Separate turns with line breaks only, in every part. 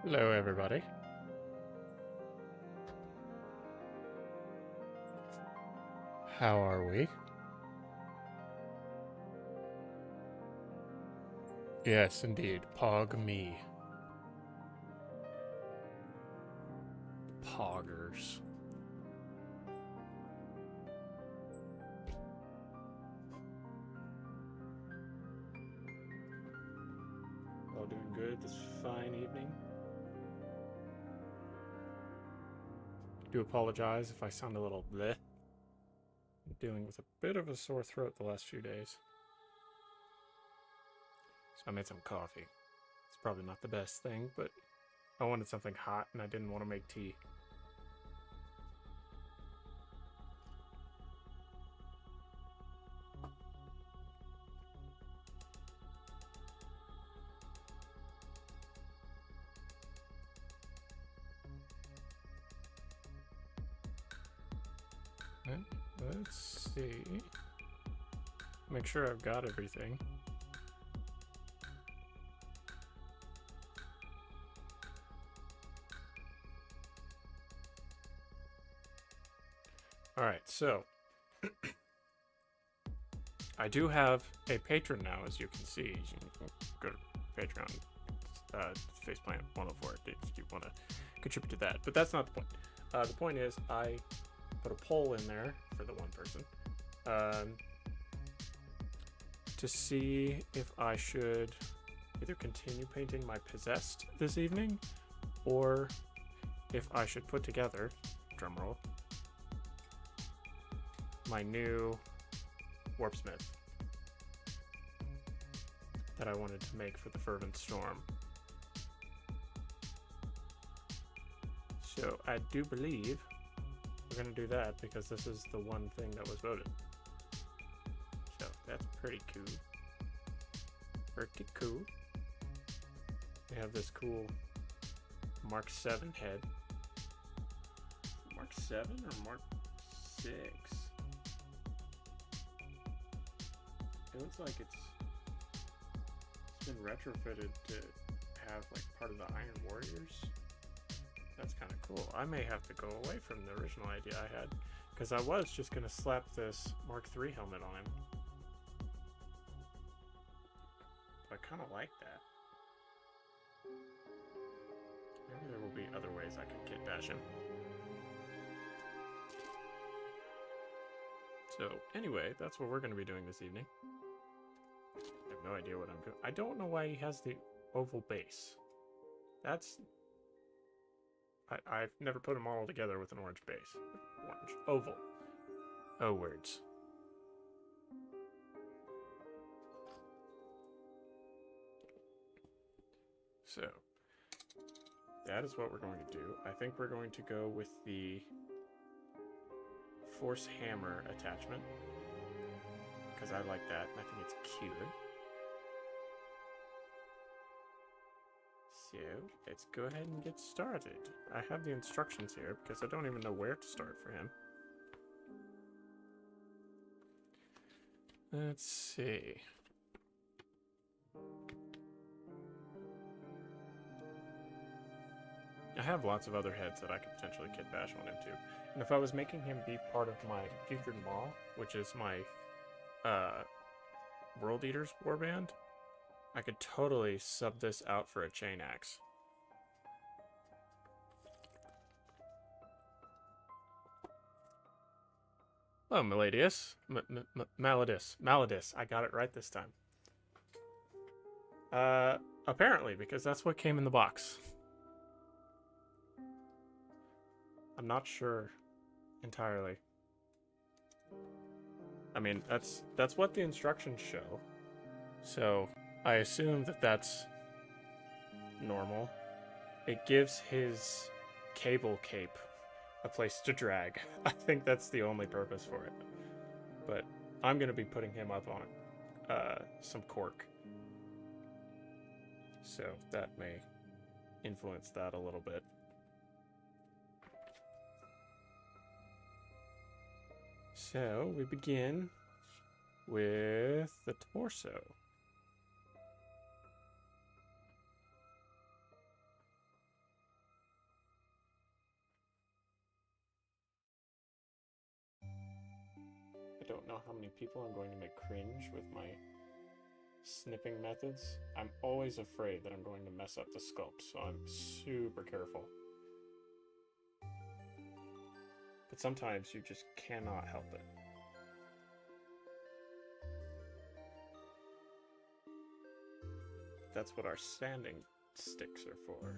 Hello, everybody. How are we? Yes, indeed. Pog me. Poggers. All doing good this fine evening. Do apologize if I sound a little bleh. I'm dealing with a bit of a sore throat the last few days. So I made some coffee. It's probably not the best thing, but I wanted something hot and I didn't want to make tea. Let's see. Make sure I've got everything. Alright, so I do have a patron now, as you can see. You can go to Patreon, Faceplant 104 if you want to contribute to that. But that's not the point. The point is, I put a poll in there for the one person to see if I should either continue painting my Possessed this evening, or if I should put together, drumroll, my new Warpsmith that I wanted to make for the Fervent Storm. So I do believe we're going to do that because this is the one thing that was voted. So that's pretty cool. Pretty cool. We have this cool Mark 7 head. Mark 7 or Mark 6? It looks like it's been retrofitted to have like part of the Iron Warriors. That's kind of cool. I may have to go away from the original idea I had, because I was just going to slap this Mark III helmet on him. But I kind of like that. Maybe there will be other ways I can kit bash him. So anyway, that's what we're going to be doing this evening. I have no idea what I'm doing. I don't know why he has the oval base. That's... I've never put them all together with an orange base. Orange. Oval. Oh, words. So, that is what we're going to do. I think we're going to go with the Force Hammer attachment, because I like that, and I think it's cute. So, let's go ahead and get started. I have the instructions here because I don't even know where to start for him. Let's see. I have lots of other heads that I could potentially kit bash on him too. And if I was making him be part of my Featured Maw, which is my World Eaters warband, I could totally sub this out for a chain axe. Hello, Maladius. Maladis. I got it right this time. Apparently, because that's what came in the box. I'm not sure entirely. I mean, that's what the instructions show. So I assume that that's normal. It gives his cable cape a place to drag. I think that's the only purpose for it. But I'm going to be putting him up on some cork. So that may influence that a little bit. So we begin with the torso. many people I'm going to make cringe with my snipping methods. I'm always afraid that I'm going to mess up the sculpt, so I'm super careful. But sometimes you just cannot help it. That's what our sanding sticks are for.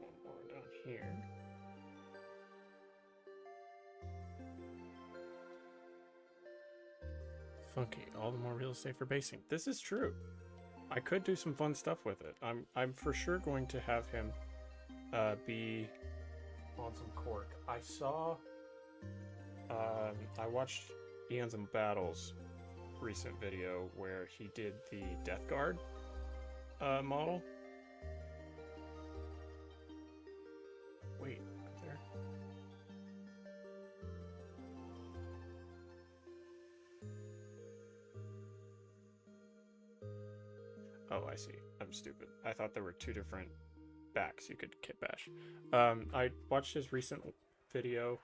One more down here. Funky, all the more real estate for basing. This is true. I could do some fun stuff with it. I'm for sure going to have him be on some cork. I saw I watched Eons and Battles recent video where he did the Death Guard model. Wait, right there. Oh, I see. I'm stupid. I thought there were two different backs you could kit bash. I watched his recent video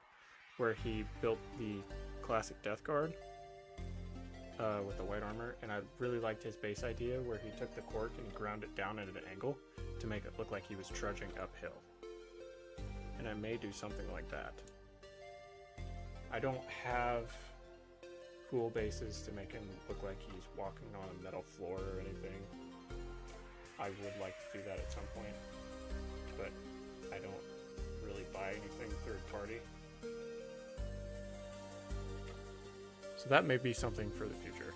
where he built the classic Death Guard with the white armor, and I really liked his base idea where he took the cork and ground it down at an angle to make it look like he was trudging uphill. And I may do something like that. I don't have cool bases to make him look like he's walking on a metal floor or anything. I would like to do that at some point, but I don't really buy anything third party. So that may be something for the future.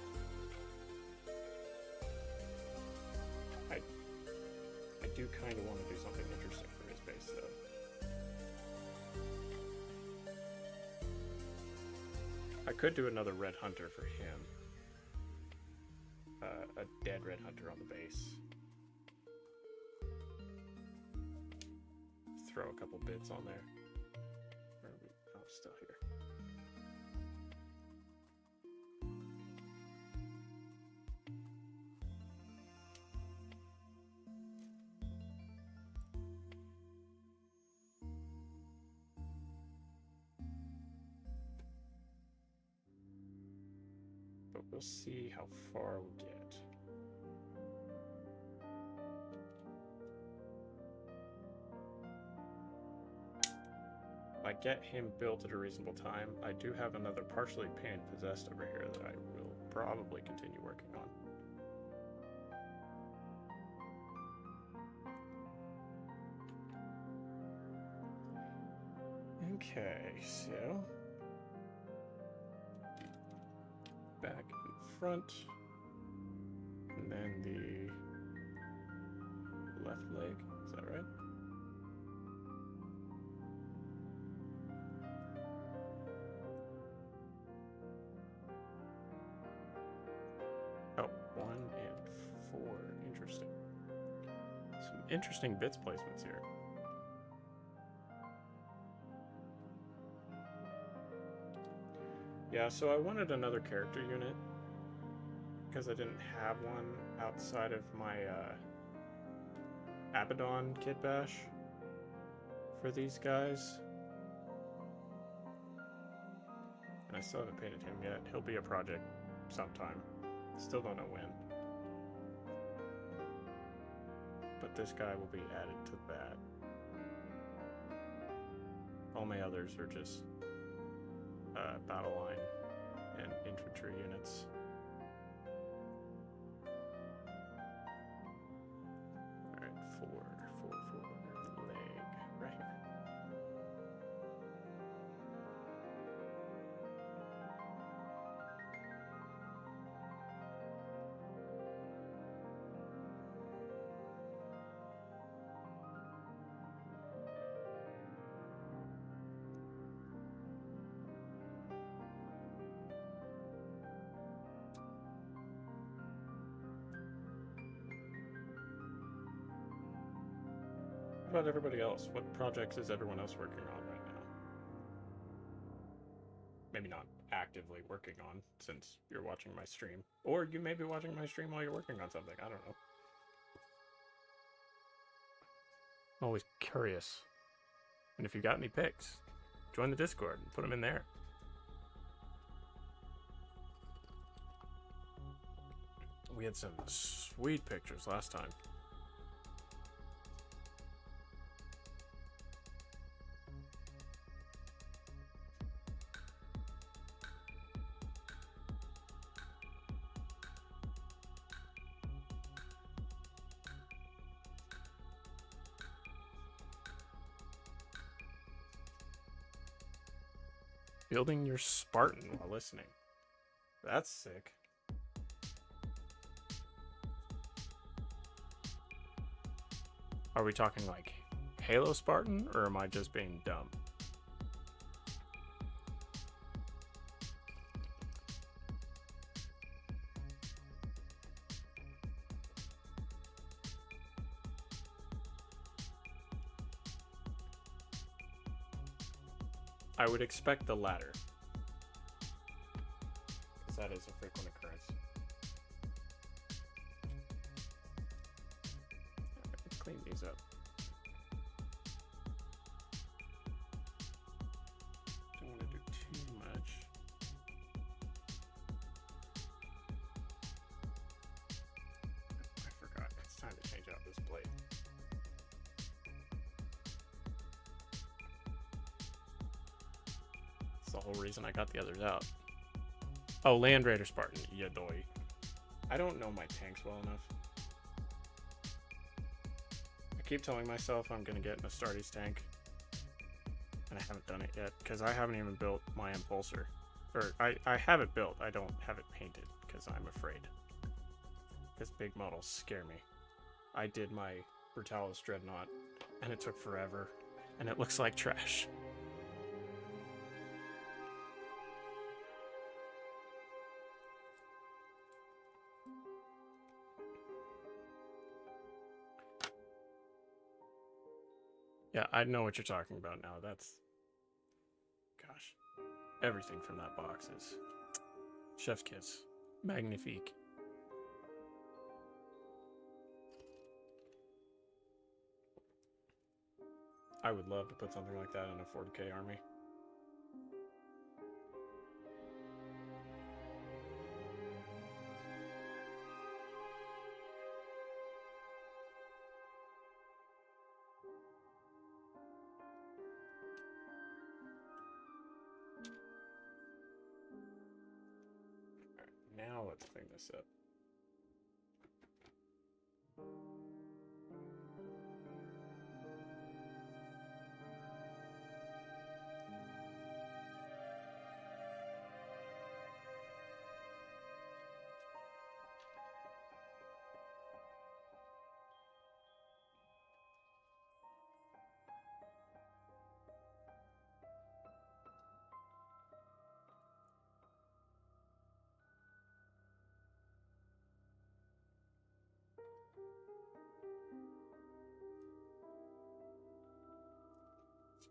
I do kind of want to do something interesting for his base, though. I could do another Red Hunter for him. A dead Red Hunter on the base. Throw a couple bits on there. Where are we? Oh, still here. But we'll see how far we get. If I get him built at a reasonable time, I do have another partially painted possessed over here that I will probably continue working on. Okay, so back in front, and then the left leg, is that right? Oh, 1 and 4, interesting. Some interesting bits placements here. Yeah, so I wanted another character unit because I didn't have one outside of my Abaddon kit bash for these guys. And I still haven't painted him yet. He'll be a project sometime. Still don't know when. But this guy will be added to that. All my others are just battle line and infantry units. Alright, 4, leg, right here. What about everybody else? What projects is everyone else working on right now? Maybe not actively working on, since you're watching my stream. Or you may be watching my stream while you're working on something, I don't know. I'm always curious. And if you got any pics, join the Discord and put them in there. We had some sweet pictures last time. Building your Spartan while listening. That's sick. Are we talking like Halo Spartan, or am I just being dumb? I would expect the latter, because that is a frequent occurrence. Let's clean these up. Don't want to do too much. I forgot. It's time to change out this blade. The whole reason I got the others out. Oh, Land Raider Spartan, yadoy. I don't know my tanks well enough. I keep telling myself I'm gonna get an Astartes tank, and I haven't done it yet because I haven't even built my Impulsor. Or I have it built, I don't have it painted because I'm afraid. Because big models scare me. I did my Brutalis Dreadnought, and it took forever, and it looks like trash. Yeah, I know what you're talking about now. That's... Gosh. Everything from that box is... Chef's kiss. Magnifique. I would love to put something like that in a 40k army. Now let's clean this up.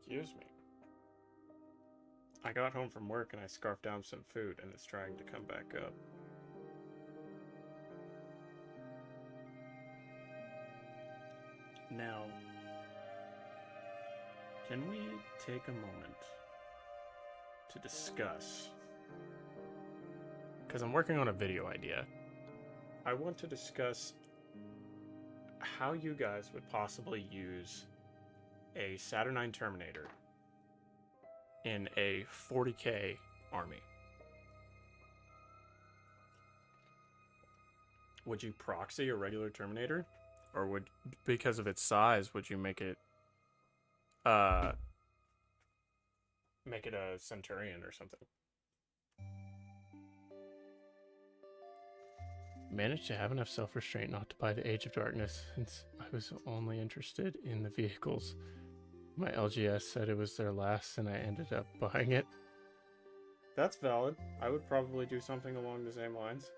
Excuse me. I got home from work and I scarfed down some food and it's trying to come back up. Now, can we take a moment to discuss? Because I'm working on a video idea. I want to discuss how you guys would possibly use a Saturnine Terminator in a 40k army. Would you proxy a regular Terminator? Or would, because of its size, would you make it a Centurion or something? Managed to have enough self-restraint not to buy the Age of Darkness since I was only interested in the vehicles. My LGS said it was their last and I ended up buying it. That's valid. I would probably do something along the same lines.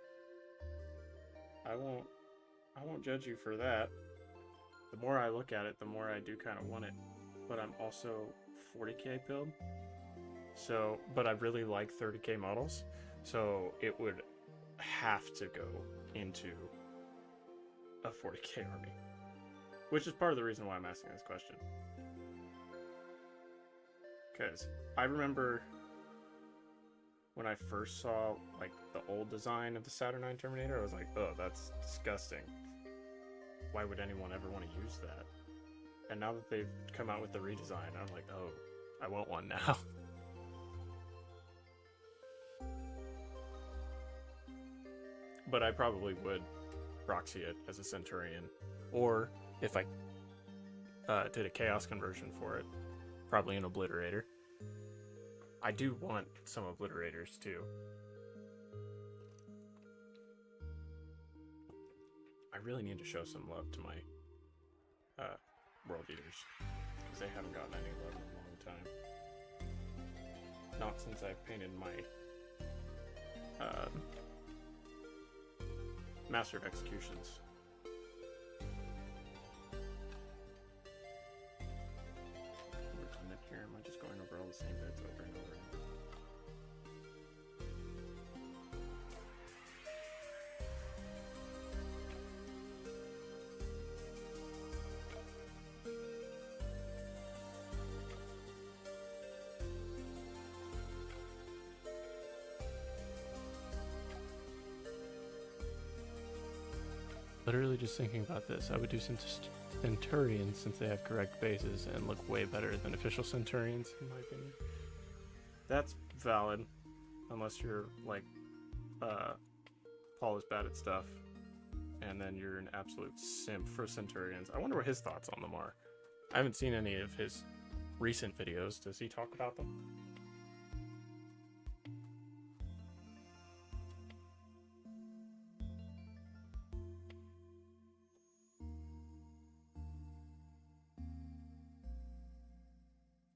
I won't judge you for that. The more I look at it, the more I do kind of want it. But I'm also 40k build. So, but I really like 30k models. So it would have to go into a 40k army. Which is part of the reason why I'm asking this question. Because I remember when I first saw like the old design of the Saturn IX Terminator, I was like, oh, that's disgusting. Why would anyone ever want to use that? And now that they've come out with the redesign, I'm like, oh, I want one now. But I probably would proxy it as a Centurion. Or if I did a Chaos conversion for it, probably an Obliterator. I do want some Obliterators too. I really need to show some love to my World Eaters, because they haven't gotten any love in a long time. Not since I've painted my Master of Executions. Here, am I just going over all the same bits over and over? Literally just thinking about this, I would do some Centurions since they have correct bases and look way better than official Centurions, in my opinion. That's valid, unless you're like Paul is bad at stuff, and then you're an absolute simp for Centurions. I wonder what his thoughts on them are. I haven't seen any of his recent videos. Does he talk about them?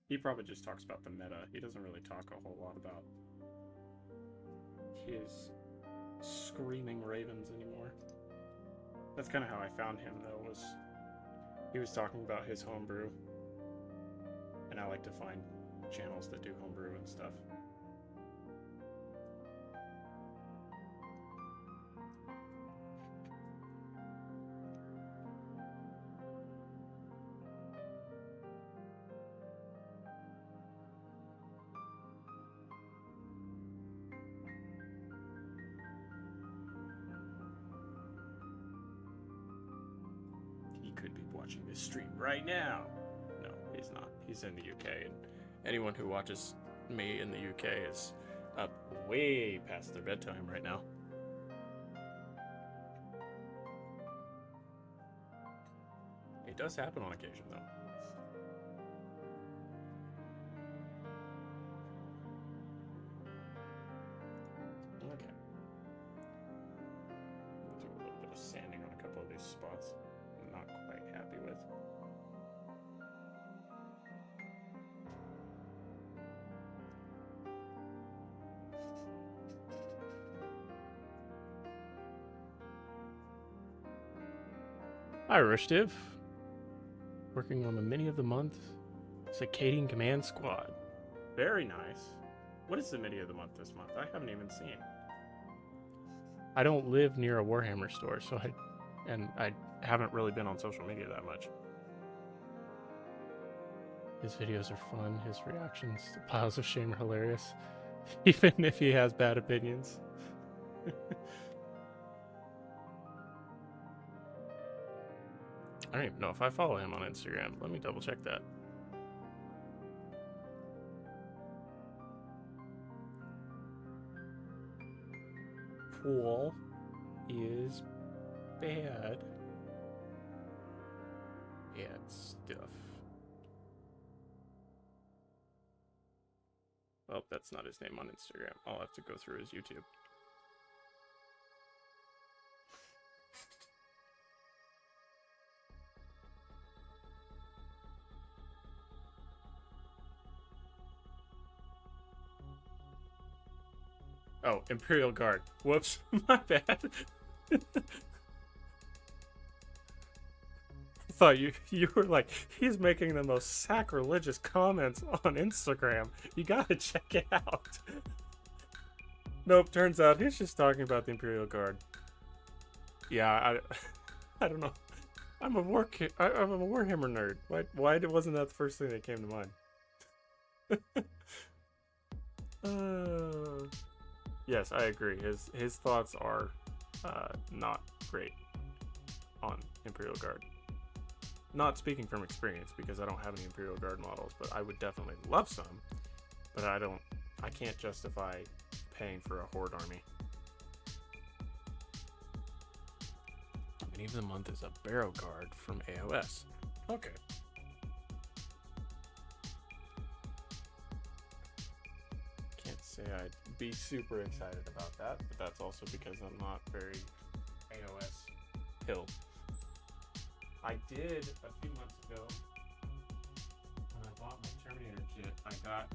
He probably just talks about the meta. He doesn't really talk a whole lot about his screaming ravens anymore. That's kind of how I found him, though, was he was talking about his homebrew. And I like to find channels that do homebrew and stuff. Could be watching this stream right now. No, he's not. He's in the UK, and anyone who watches me in the UK is up way past their bedtime right now. It does happen on occasion, though. Okay. Do a little bit of sanding on a couple of these spots. Not quite happy with. Hi, Rushtiv. Working on the mini of the month, Circadian Command Squad. Very nice. What is the mini of the month this month? I haven't even seen. I don't live near a Warhammer store, so I haven't really been on social media that much. His videos are fun. His reactions to piles of shame are hilarious, even if he has bad opinions. I don't even know if I follow him on Instagram. Let me double check that. Paul is bad at stuff. Well, that's not his name on Instagram. I'll have to go through his YouTube. Oh, Imperial Guard. Whoops, my bad. I thought you were like, he's making the most sacrilegious comments on Instagram. You gotta check it out. Nope, turns out he's just talking about the Imperial Guard. Yeah, I don't know. I'm a Warhammer nerd. Why wasn't that the first thing that came to mind? Yes, I agree. His thoughts are not great on Imperial Guard. Not speaking from experience because I don't have any Imperial Guard models, but I would definitely love some. But I can't justify paying for a Horde army. Many of the month is a Barrow Guard from AOS. Okay. Can't say I'd be super excited about that, but that's also because I'm not very AOS hill. I did a few months ago when I bought my Terminator kit. I got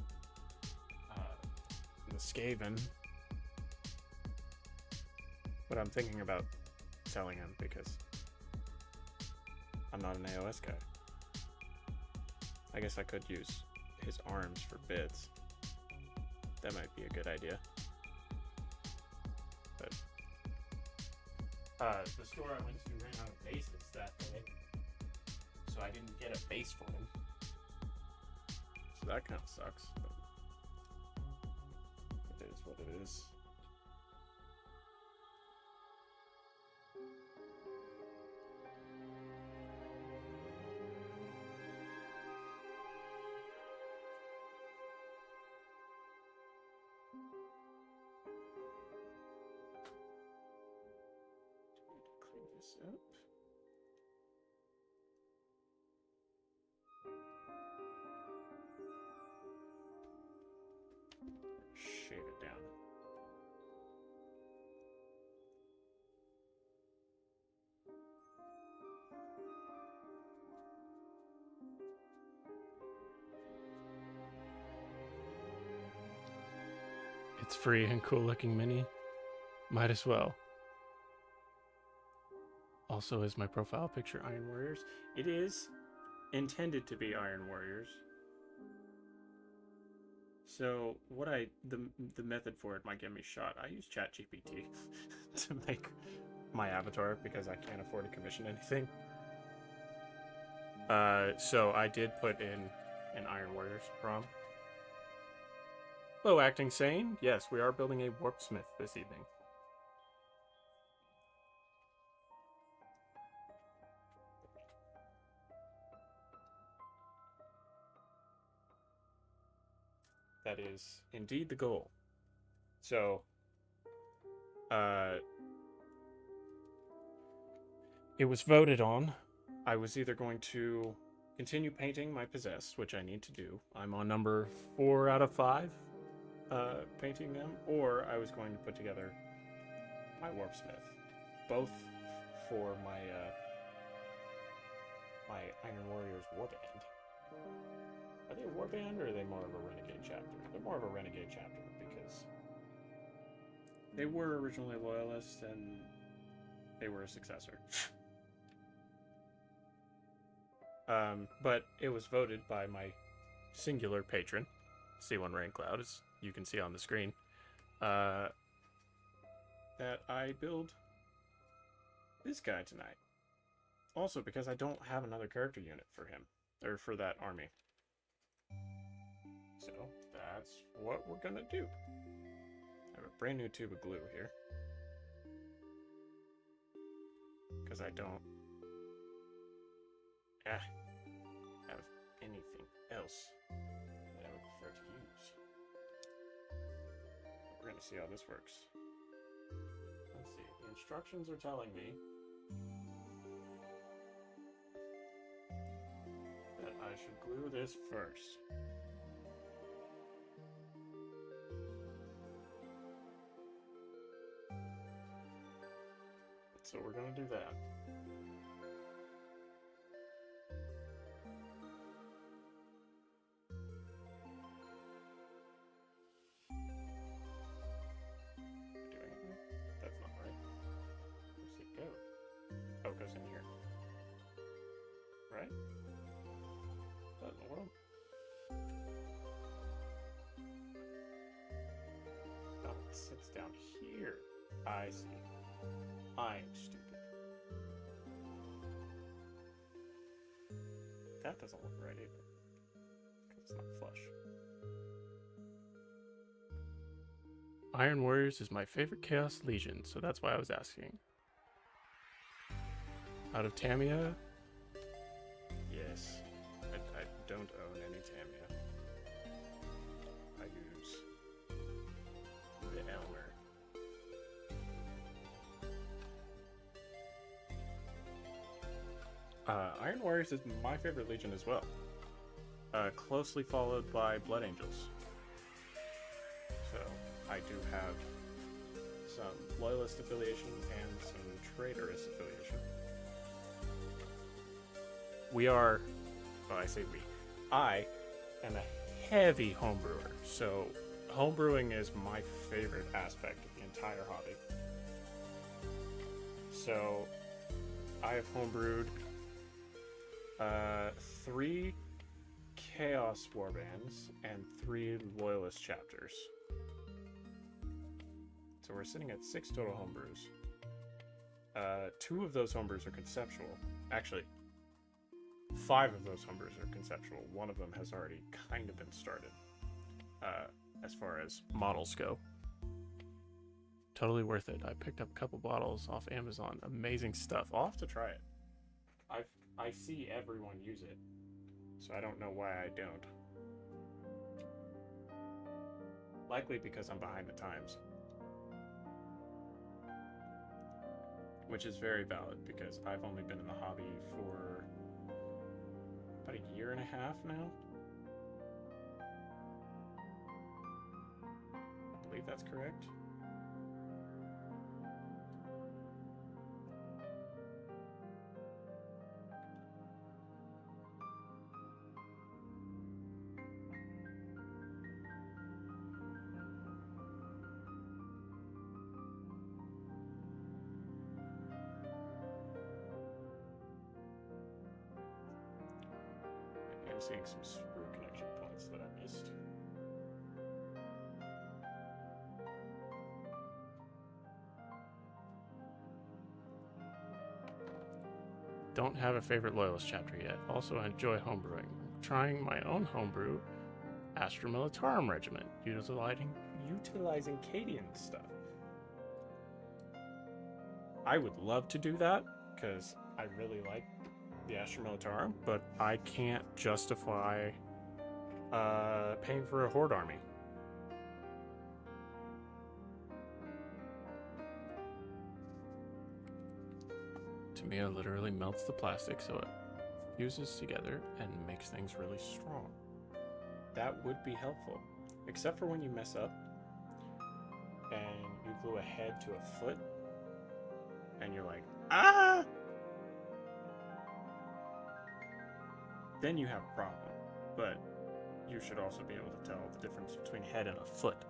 the Skaven, but I'm thinking about selling him because I'm not an AOS guy. I guess I could use his arms for bits. That might be a good idea. But the store I went to ran out of bases that day, so I didn't get a base for him. So that kind of sucks. But it is what it is. Clean this up. Shave it down. It's free and cool looking mini. Might as well. Also is my profile picture Iron Warriors. It is intended to be Iron Warriors. So what the method for it might get me shot. I use ChatGPT to make my avatar because I can't afford to commission anything. So I did put in an Iron Warriors prompt. Hello, Acting Sane. Yes, we are building a Warpsmith this evening. That is indeed the goal. So, it was voted on. I was either going to continue painting my Possessed, which I need to do. I'm on number 4 out of 5 painting them, or I was going to put together my Warpsmith. Both for my my Iron Warriors Warband. Are they a warband or are they more of a renegade chapter? They're more of a renegade chapter because they were originally loyalists and they were a successor. But it was voted by my singular patron, C1 Rain Cloud, as you can see on the screen, that I build this guy tonight. Also because I don't have another character unit for him, or for that army. So that's what we're gonna do. I have a brand new tube of glue here. Because I don't have anything else that I would prefer to use. We're gonna see how this works. Let's see. The instructions are telling me that I should glue this first. So we're gonna do that. Do anything? That's not right. Where's it go? Oh, it goes in here. Right? What in the world? Oh, it sits down here. I see. I'm stupid. That doesn't look right either. It's not flush. Iron Warriors is my favorite Chaos Legion, so that's why I was asking. Out of Tamiya? Yes. I don't own any Tamiya. I use the Elmer. Iron Warriors is my favorite Legion as well. Closely followed by Blood Angels. So, I do have some Loyalist affiliation and some Traitorous affiliation. We are, well, I say we, I am a heavy homebrewer, so homebrewing is my favorite aspect of the entire hobby. So, I have homebrewed 3 Chaos Warbands and 3 Loyalist chapters. So we're sitting at 6 total homebrews. 2 of those homebrews are conceptual. Actually, 5 of those homebrews are conceptual. One of them has already kind of been started, as far as models go. Totally worth it. I picked up a couple bottles off Amazon. Amazing stuff. I'll have to try it. I see everyone use it, so I don't know why I don't. Likely because I'm behind the times. Which is very valid, because I've only been in the hobby for about a year and a half now. I believe that's correct. I'm seeing some screw connection points that I missed. Don't have a favorite Loyalist chapter yet. Also, I enjoy homebrewing. Trying my own homebrew, Astra Militarum Regiment, utilizing Cadian stuff. I would love to do that, because I really like the Astra Militarum, but I can't justify paying for a Horde army. Tamiya literally melts the plastic so it fuses together and makes things really strong. That would be helpful, except for when you mess up and you glue a head to a foot and you're like, ah! Then you have a problem, but you should also be able to tell the difference between head and a foot.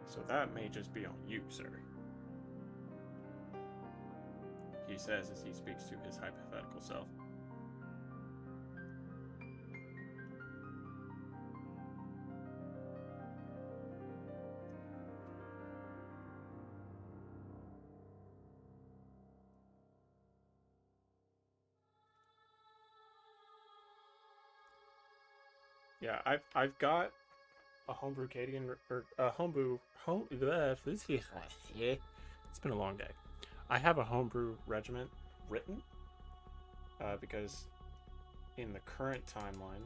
So that may just be on you, sir. He says as he speaks to his hypothetical self. Yeah, I've got a homebrew Cadian, or a homebrew it's been a long day. I have a homebrew regiment written because in the current timeline,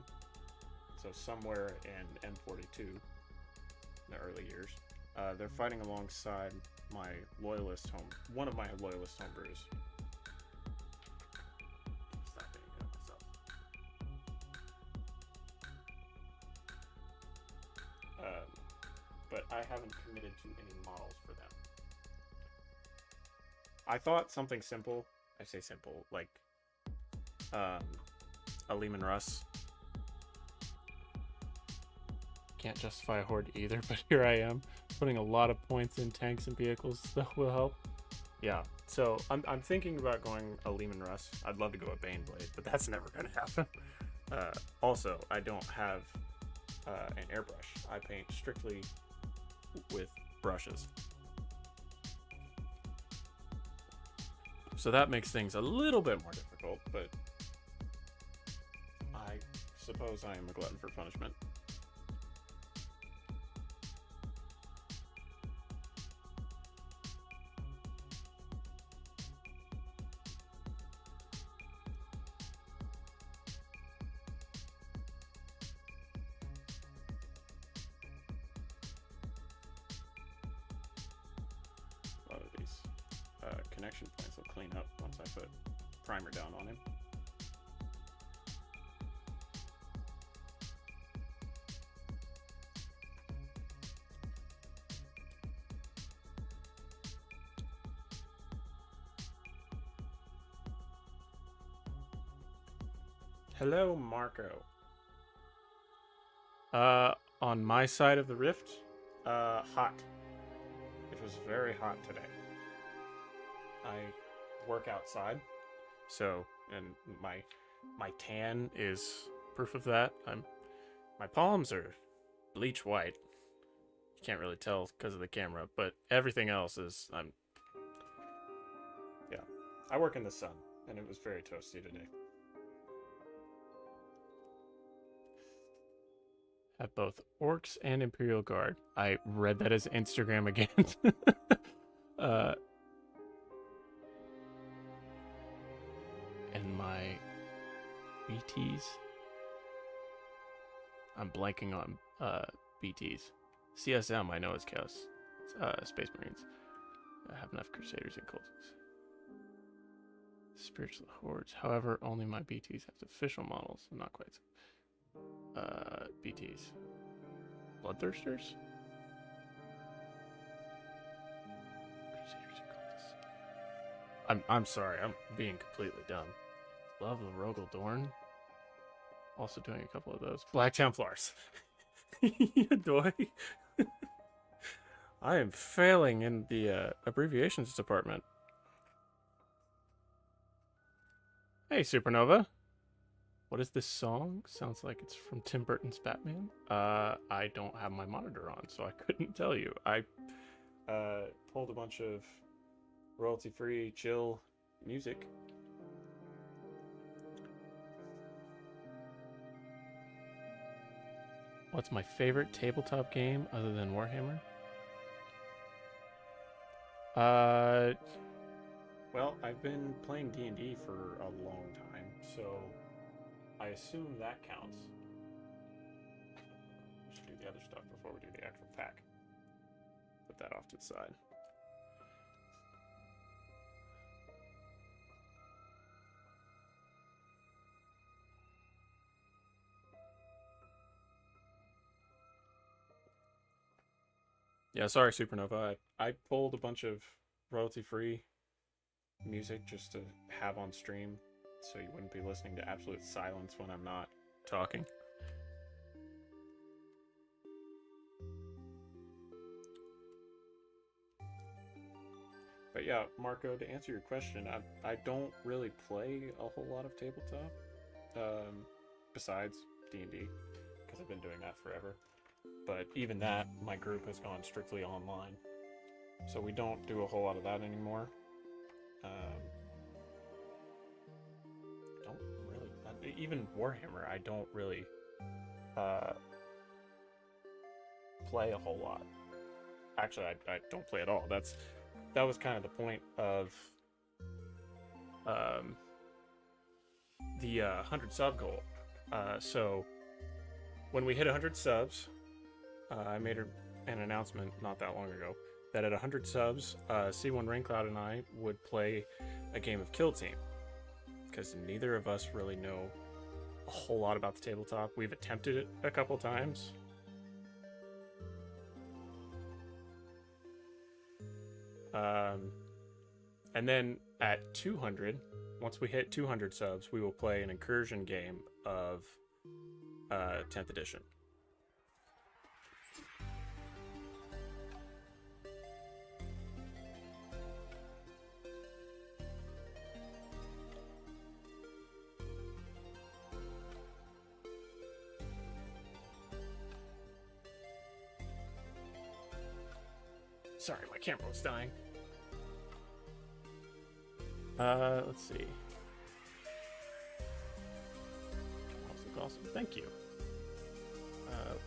so somewhere in M42, in the early years, they're fighting alongside my loyalist one of my loyalist homebrews. But I haven't committed to any models for them. I thought something simple, I say simple, like a Lehman Russ. Can't justify a Horde either, but here I am, putting a lot of points in tanks and vehicles that will help. Yeah, so I'm thinking about going a Lehman Russ. I'd love to go a Baneblade, but that's never going to happen. Also, I don't have an airbrush. I paint strictly with brushes. So that makes things a little bit more difficult, but I suppose I am a glutton for punishment. A lot of these connection points will clean up once I put primer down on him. Hello, Marco. On my side of the rift, hot. It was very hot today. I work outside, so, and my tan is proof of that. My palms are bleach white. You can't really tell because of the camera, but everything else is, yeah. I work in the sun, and it was very toasty today. Have both Orcs and Imperial Guard. I read that as Instagram again. And my BTs. I'm blanking on BTs. CSM, I know is Chaos Space Marines. I have enough Crusaders and Cultists. Spiritual Hordes. However, only my BTs have official models. I'm not quite. BTs. Bloodthirsters? Crusaders and Cultists. I'm sorry, I'm being completely dumb. Love the Rogel Dorn. Also doing a couple of those. Black Templars. Doy. I am failing in the abbreviations department. Hey, Supernova. What is this song? Sounds like it's from Tim Burton's Batman. I don't have my monitor on, so I couldn't tell you. I pulled a bunch of royalty-free, chill music. What's my favorite tabletop game other than Warhammer? Well, I've been playing D&D for a long time, so I assume that counts. We should do the other stuff before we do the actual pack. Put that off to the side. Yeah, sorry, Supernova. I pulled a bunch of royalty-free music just to have on stream, so you wouldn't be listening to absolute silence when I'm not talking. But yeah, Marco, to answer your question, I don't really play a whole lot of tabletop, besides D&D, because I've been doing that forever. But even that, my group has gone strictly online, so we don't do a whole lot of that anymore. Don't really, even Warhammer, I don't really play a whole lot. Actually, I don't play at all. That was kind of the point of the 100 sub goal. So when we hit 100 subs, I made an announcement not that long ago that at 100 subs, C1 Raincloud and I would play a game of Kill Team, because neither of us really know a whole lot about the tabletop. We've attempted it a couple times. And then at 200, once we hit 200 subs, we will play an incursion game of 10th edition. Sorry, my camera was dying. Let's see. Awesome. Thank you.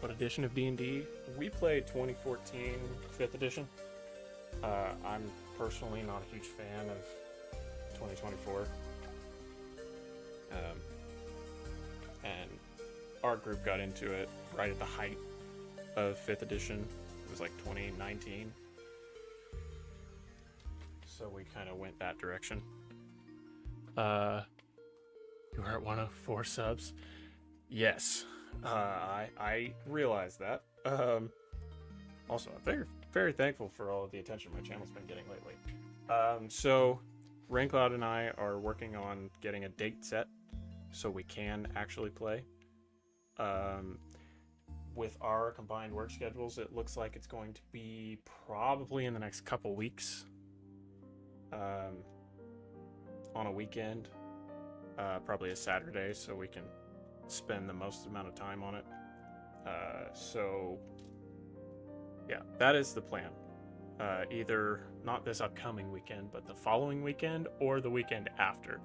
What edition of D&D? We played 2014 5th edition. I'm personally not a huge fan of 2024. And our group got into it right at the height of 5th edition. It was like 2019. So we kind of went that direction. You were at 104 subs. Yes. I realized that. Also, I'm very, very thankful for all of the attention my channel's been getting lately. So Raincloud and I are working on getting a date set so we can actually play. With our combined work schedules, it looks like it's going to be probably in the next couple weeks. On a weekend, probably a Saturday, so we can spend the most amount of time on it. So yeah, that is the plan. Either not this upcoming weekend, but the following weekend or the weekend after.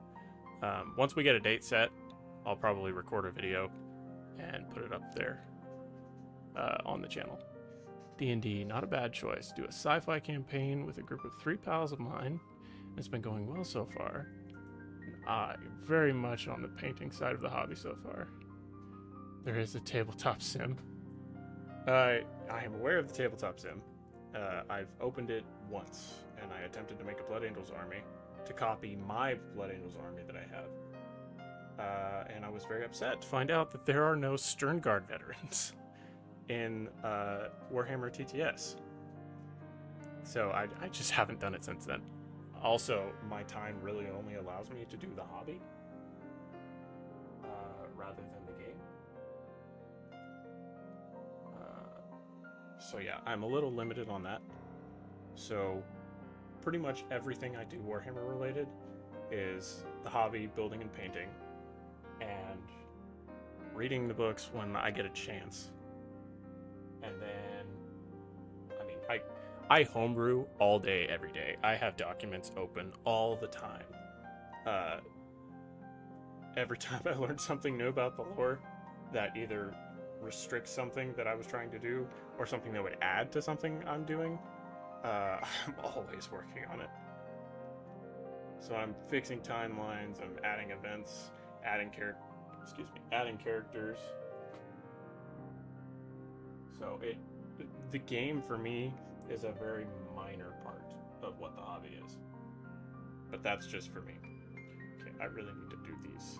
Once we get a date set, I'll probably record a video and put it up there on the channel. D&D, not a bad choice. Do a sci-fi campaign with a group of 3 pals of mine. It's been going well so far. Very much on the painting side of the hobby so far. There is a tabletop sim. I am aware of the tabletop sim. I've opened it once, and I attempted to make a Blood Angels army to copy my Blood Angels army that I have. And I was very upset to find out that there are no Sterngard veterans in Warhammer TTS. So I just haven't done it since then. Also, my time really only allows me to do the hobby rather than the game. So yeah, I'm a little limited on that. So pretty much everything I do Warhammer related is the hobby, building and painting, and reading the books when I get a chance. And then, I mean, I homebrew all day, every day. I have documents open all the time. Every time I learn something new about the lore that either restricts something that I was trying to do or something that would add to something I'm doing, I'm always working on it. So I'm fixing timelines, I'm adding events, adding characters. So the game for me is a very minor part of what the hobby is. But that's just for me. Okay, I really need to do these.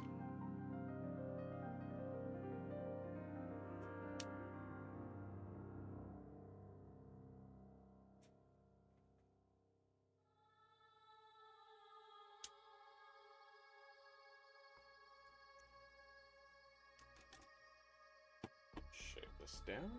Shave this down.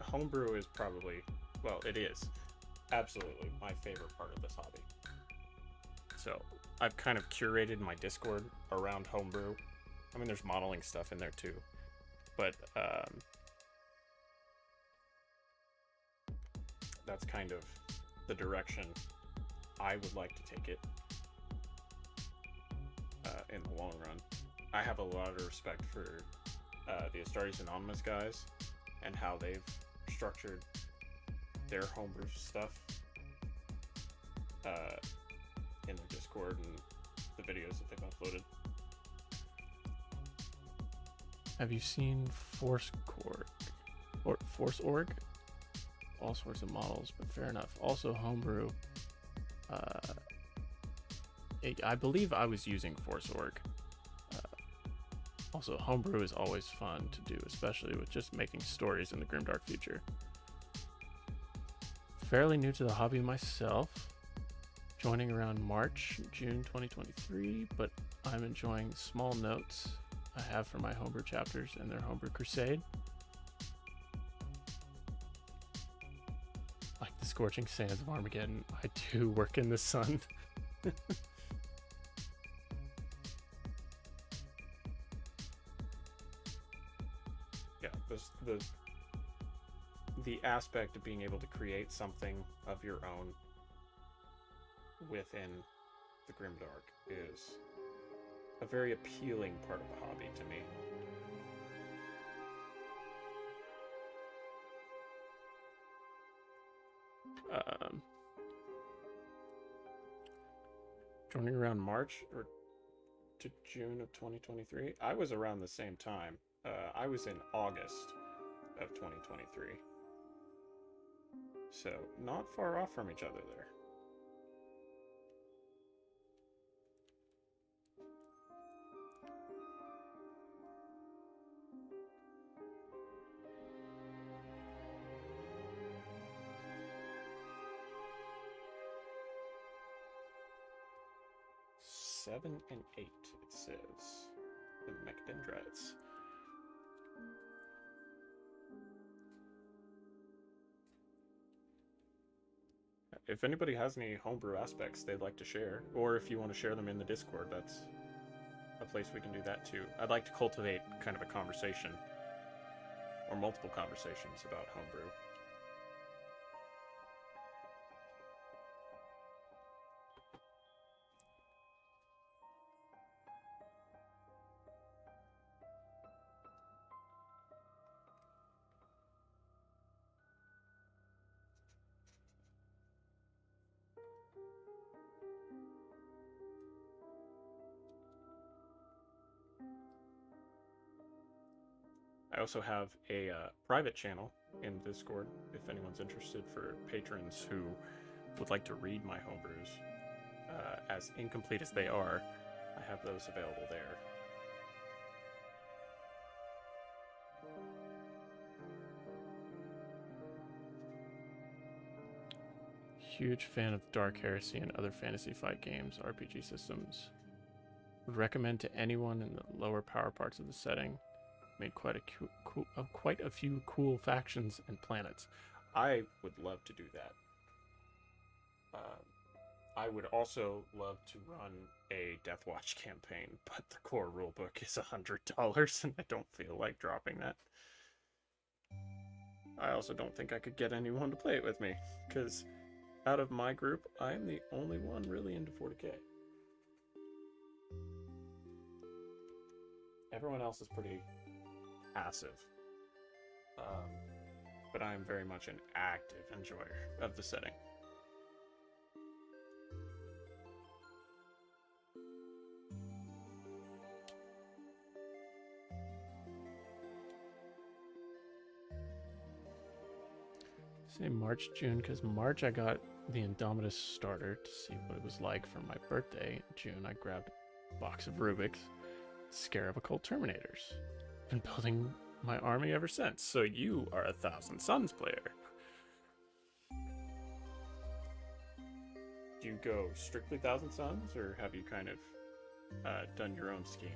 Homebrew is probably, well, it is absolutely my favorite part of this hobby. So I've kind of curated my Discord around homebrew. I mean, there's modeling stuff in there too, but that's kind of the direction I would like to take it in the long run. I have a lot of respect for the Astartes Anonymous guys and how they've structured their homebrew stuff in the Discord and the videos that they've uploaded. Have you seen Force Org? All sorts of models, but fair enough. Also homebrew. I believe I was using Force Org. Also, homebrew is always fun to do, especially with just making stories in the grimdark future. Fairly new to the hobby myself, joining around June 2023, but I'm enjoying small notes I have for my homebrew chapters and their homebrew crusade. Like this scorching sands of Armageddon, I do work in the sun. Yeah, the aspect of being able to create something of your own within the Grimdark is a very appealing part of the hobby to me. Joining around March or to June of 2023. I was around the same time. I was in August of 2023. So, not far off from each other there. Seven and 8, it says. The Mechadendrites. If anybody has any homebrew aspects they'd like to share, or if you want to share them in the Discord, that's a place we can do that too. I'd like to cultivate kind of a conversation, or multiple conversations about homebrew. I also have a private channel in Discord if anyone's interested, for patrons who would like to read my homebrews. As incomplete as they are, I have those available there. Huge fan of Dark Heresy and other fantasy fight games, RPG systems. Would recommend to anyone in the lower power parts of the setting. Made quite a few cool factions and planets. I would love to do that. I would also love to run a Deathwatch campaign, but the core rulebook is $100, and I don't feel like dropping that. I also don't think I could get anyone to play it with me, because out of my group, I'm the only one really into 40k. Everyone else is pretty passive, but I am very much an active enjoyer of the setting. Say March, June, because March I got the Indomitus starter to see what it was like for my birthday. In June I grabbed a box of Rubik's, Scarab Occult Terminators. Been building my army ever since. So you are a Thousand Suns player. Do you go strictly Thousand Suns, or have you kind of done your own scheme?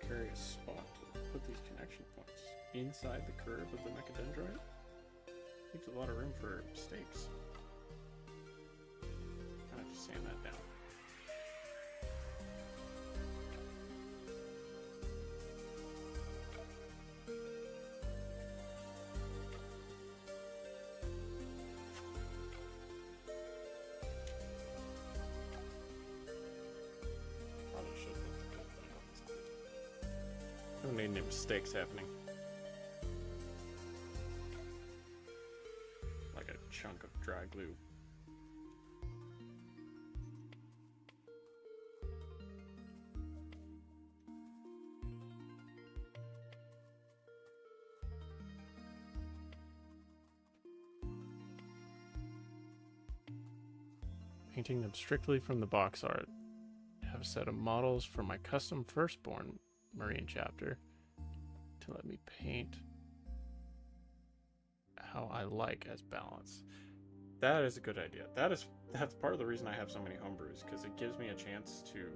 Precarious spot to put these connection points inside the curve of the Mechadendrite. Leaves a lot of room for mistakes. I have to sand that down. Don't need any mistakes happening. Like a chunk of dry glue. painting them strictly from the box art. I have a set of models for my custom Firstborn Marine chapter to let me paint how I like as balance. That is a good idea. That's part of the reason I have so many homebrews, because it gives me a chance to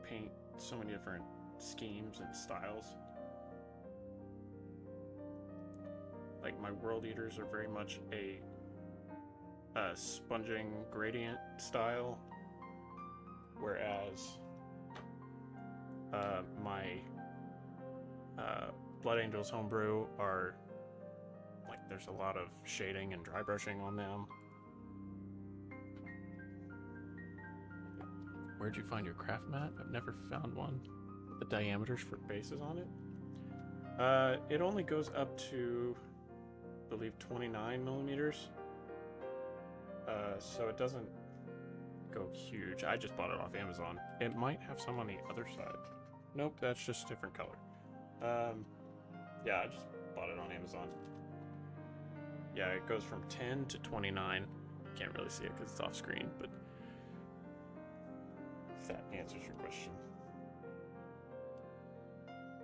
paint so many different schemes and styles. Like, my World Eaters are very much a sponging gradient style, whereas my Blood Angels homebrew are like, there's a lot of shading and dry brushing on them. Where'd you find your craft mat? I've never found one. The diameters for bases on it? It only goes up to, I believe, 29 millimeters. So it doesn't go huge. I just bought it off Amazon. It might have some on the other side. Nope, that's just a different color. Yeah, I just bought it on Amazon. Yeah, it goes from 10 to 29. Can't really see it because it's off screen, but if that answers your question.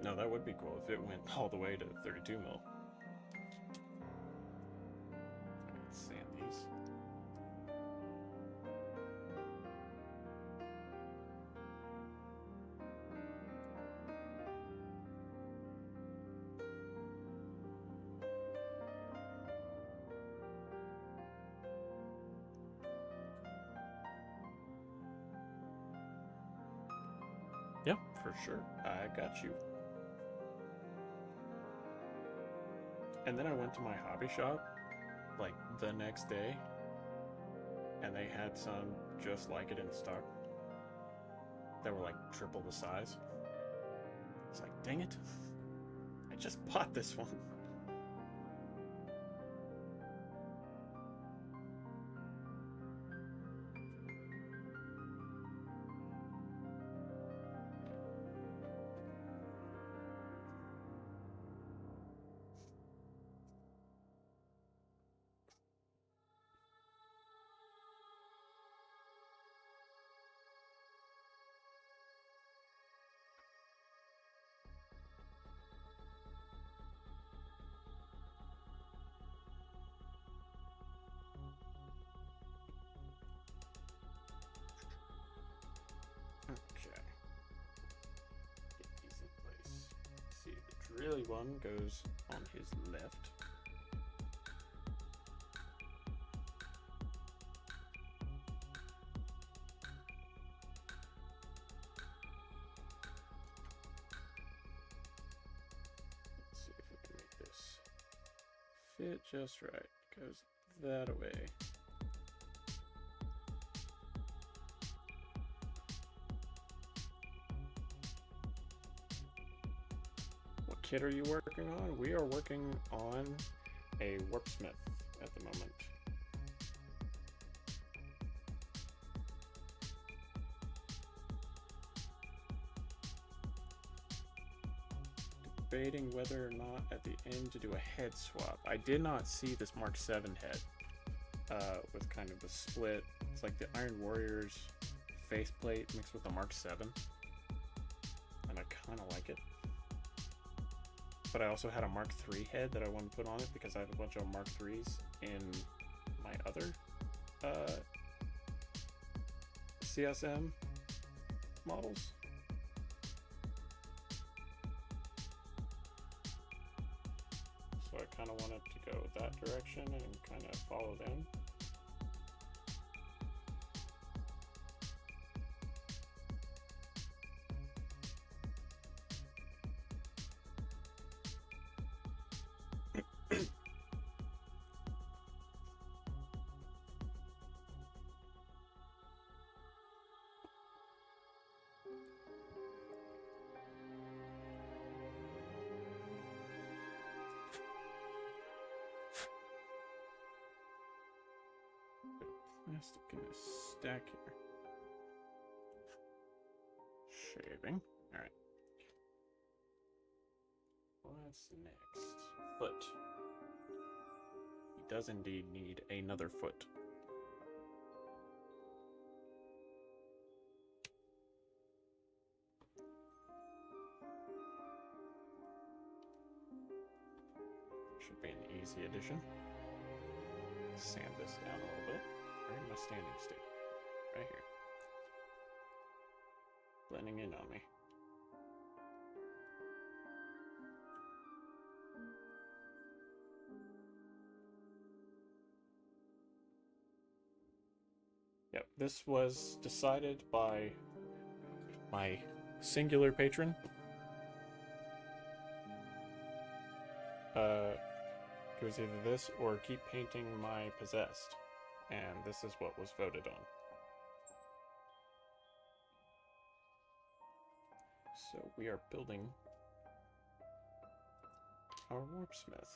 No, that would be cool if it went all the way to 32 mil. Let's sand these. Yep, for sure. I got you. And then I went to my hobby shop, like, the next day, and they had some just like it in stock that were like triple the size. It's like, dang it. I just bought this one. Okay. Get these in place. See, the drilly one goes on his left. Let's see if we can make this fit just right. Goes that away. Kit are you working on? We are working on a warpsmith at the moment. Debating whether or not at the end to do a head swap. I did not see this Mark 7 head with kind of the split. It's like the Iron Warriors faceplate mixed with the Mark 7. And I kind of like it. But I also had a Mark III head that I wanted to put on it because I have a bunch of Mark IIIs in my other CSM models. So I kind of wanted to go that direction and kind of follow them. Plastic in a stack here. Shaving. Alright. What's next? Foot. He does indeed need another foot. should be an easy addition. Sand this down a little bit. Where am I standing stick? Right here. Blending in on me. Yep, this was decided by my singular patron. It was either this or keep painting my possessed, and this is what was voted on. So we are building our warpsmith.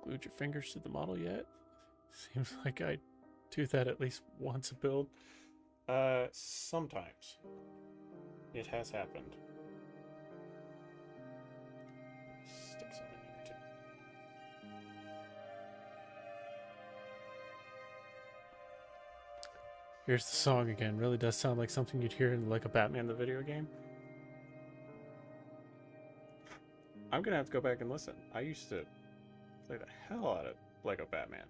Glued your fingers to the model yet? Seems like I do that at least once a build. Sometimes. It has happened. Stick some in here too. Here's the song again. Really does sound like something you'd hear in like a Batman the video game. I'm gonna have to go back and listen. I used to play the hell out of Lego Batman.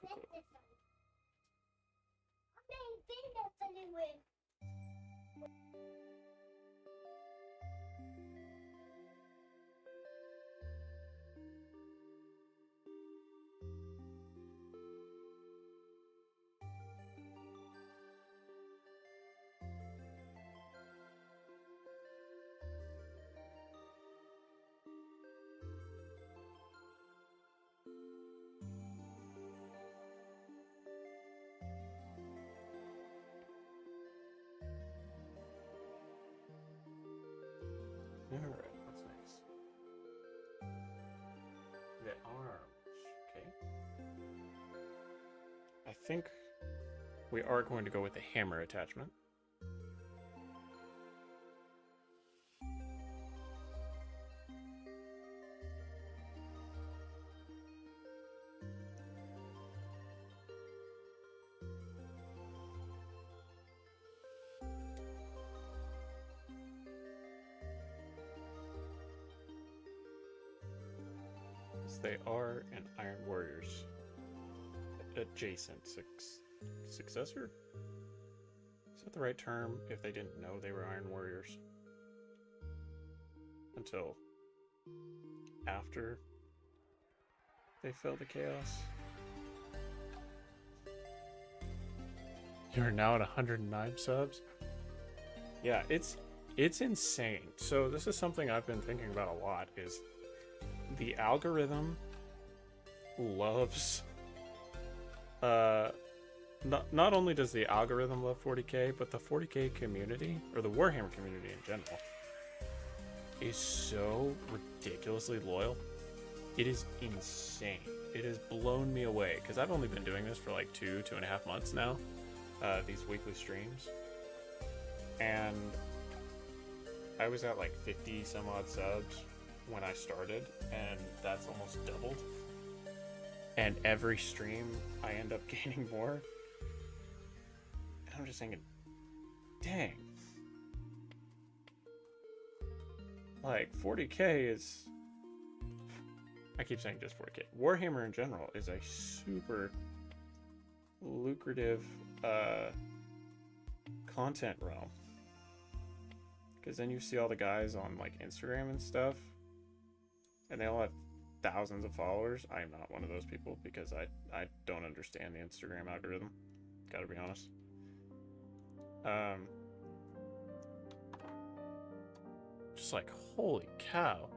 Cool. Alright, that's nice. The arms, okay. I think we are going to go with the hammer attachment. They are an Iron Warriors adjacent successor? Is that the right term if they didn't know they were Iron Warriors? Until after they fell to chaos? You're now at 109 subs? Yeah, it's insane. So this is something I've been thinking about a lot, is the algorithm loves not only does the algorithm love 40k, but the 40k community, or the Warhammer community in general, is so ridiculously loyal. It is insane. It has blown me away, because I've only been doing this for like 2.5 months now, these weekly streams, and I was at like 50 some odd subs when I started, and that's almost doubled. And every stream I end up gaining more. And I'm just thinking, dang. Like 40k is, I keep saying just 40k. Warhammer in general is a super lucrative content realm. Because then you see all the guys on like Instagram and stuff, and they all have thousands of followers. I am not one of those people, because I don't understand the Instagram algorithm. Gotta be honest. Just like, holy cow.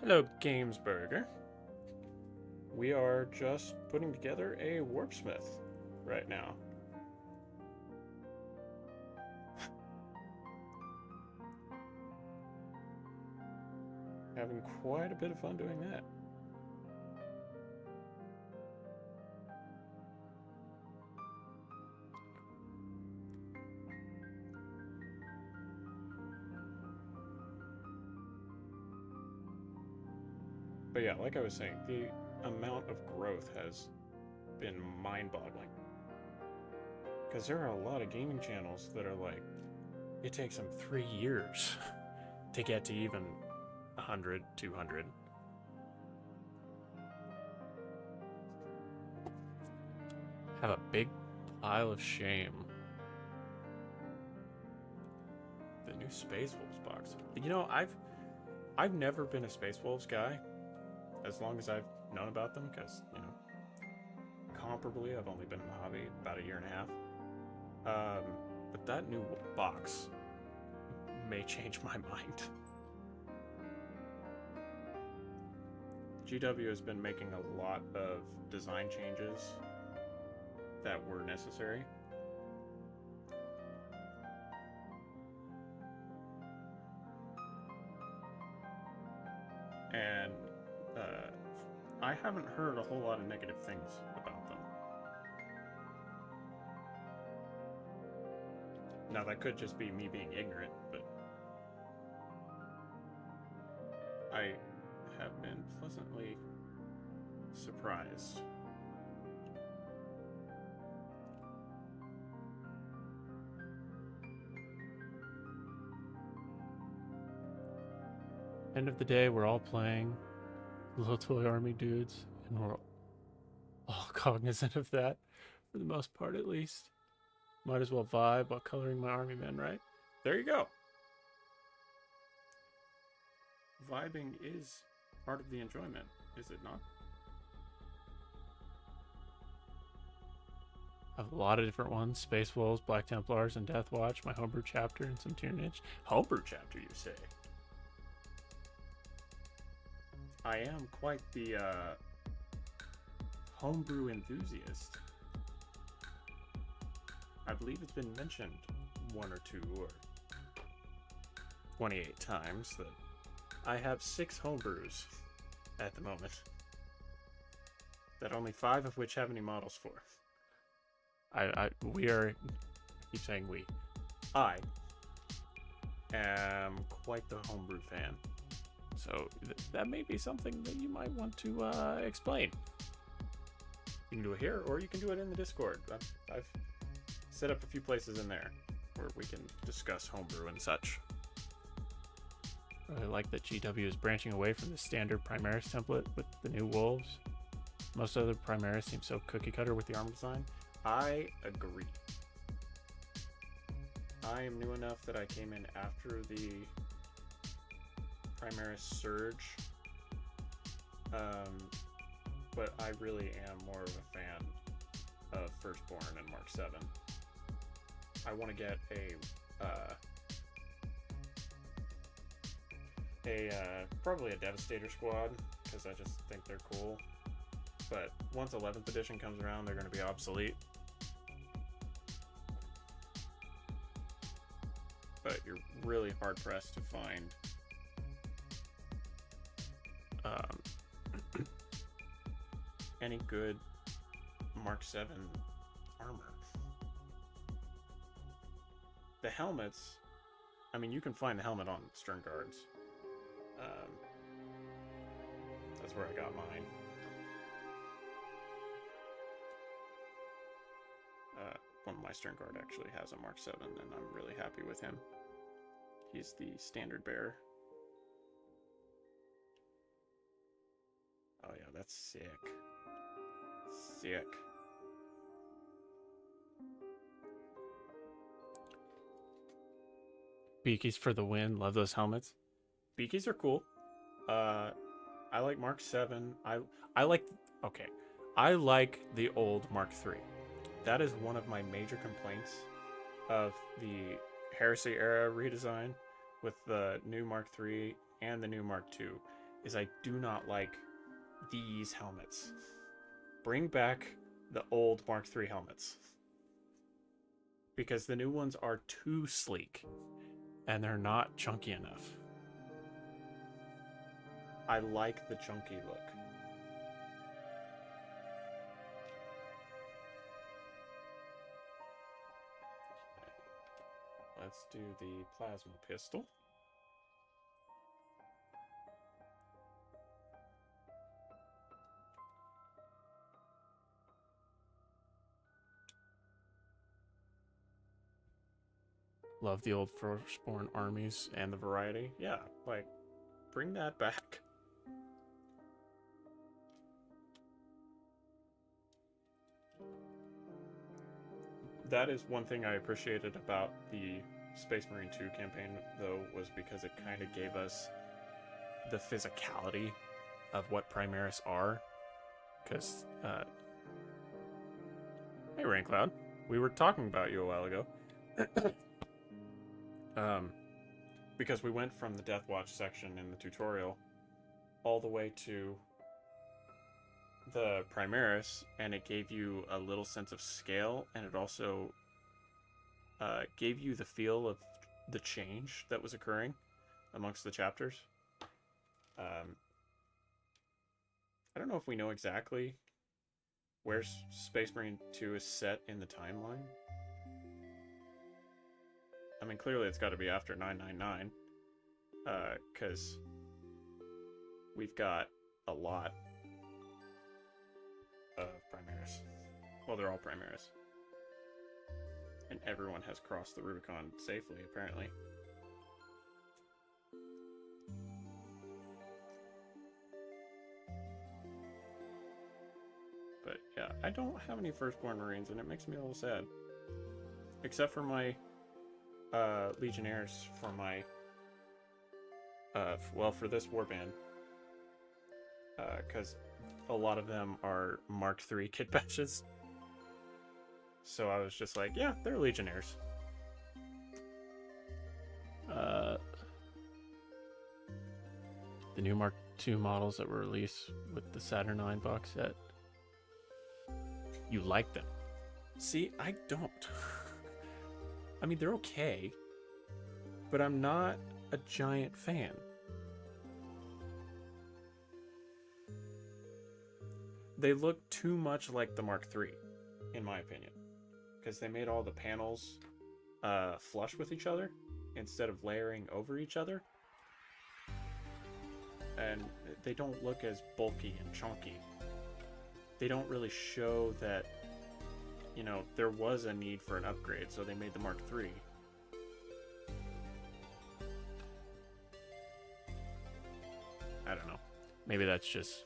Hello, Gamesburger. We are just putting together a warpsmith right now. Having quite a bit of fun doing that. But yeah, like I was saying, the amount of growth has been mind-boggling. Because there are a lot of gaming channels that are like, it takes them 3 years to get to even 100, 200. Have a big pile of shame. The new Space Wolves box. You know, I've never been a Space Wolves guy, as long as I've known about them, because, you know, comparably, I've only been in the hobby about a year and a half. But that new box may change my mind. GW has been making a lot of design changes that were necessary. And I haven't heard a whole lot of negative things about them. Now, that could just be me being ignorant, but I have been pleasantly surprised. End of the day, we're all playing Little Toy Army dudes, and we're all cognizant of that, for the most part at least. Might as well vibe while coloring my army men, right? There you go. Vibing is part of the enjoyment, is it not? I have a lot of different ones. Space Wolves, Black Templars, and Death Watch, my homebrew chapter, and some Tyrannage. Homebrew chapter, you say? I am quite the homebrew enthusiast. I believe it's been mentioned 1 or 2 or 28 times that I have 6 homebrews at the moment. That only 5 of which have any models for. We are, I keep saying we. I am quite the homebrew fan. So that may be something that you might want to explain. You can do it here, or you can do it in the Discord. I've set up a few places in there where we can discuss homebrew and such. I like that GW is branching away from the standard Primaris template with the new wolves. Most other Primaris seem so cookie cutter with the armor design. I agree. I am new enough that I came in after the Primaris Surge, but I really am more of a fan of Firstborn and Mark 7. I want to get probably a Devastator squad, because I just think they're cool. But once 11th edition comes around, they're going to be obsolete. But you're really hard-pressed to find any good Mark 7 armor. The helmets, I mean, you can find the helmet on Stern Guards. That's where I got mine. One of my Stern Guard actually has a Mark 7, and I'm really happy with him. He's the standard bearer. Oh yeah, that's sick. Sick. Beakies for the win. Love those helmets. Beakies are cool. I like Mark 7. I like the old Mark 3. That is one of my major complaints of the Heresy era redesign with the new Mark 3 and the new Mark 2 is I do not like these helmets. Bring back the old Mark 3 helmets. Because the new ones are too sleek and they're not chunky enough. I like the chunky look. Let's do the plasma pistol. Love the old Firstborn armies and the variety. Yeah, like, bring that back. That is one thing I appreciated about the Space Marine 2 campaign, though, was because it kind of gave us the physicality of what Primaris are. Because, hey, Raincloud, we were talking about you a while ago. Because we went from the Death Watch section in the tutorial all the way to the Primaris, and it gave you a little sense of scale, and it also gave you the feel of the change that was occurring amongst the chapters. I don't know if we know exactly where Space Marine 2 is set in the timeline. I mean, clearly it's got to be after 999, because we've got a lot of Primaris. Well, they're all Primaris. And everyone has crossed the Rubicon safely, apparently. But yeah, I don't have any Firstborn Marines, and it makes me a little sad. Except for my Legionnaires for my well, for this warband, because a lot of them are Mark III kit batches. So I was just like, yeah, they're Legionnaires. The new Mark II models that were released with the Saturn IX box set. You like them? See, I don't. I mean, they're okay, but I'm not a giant fan. They look too much like the Mark III, in my opinion, because they made all the panels flush with each other instead of layering over each other. And they don't look as bulky and chunky. They don't really show that, you know, there was a need for an upgrade, so they made the Mark III. I don't know. Maybe that's just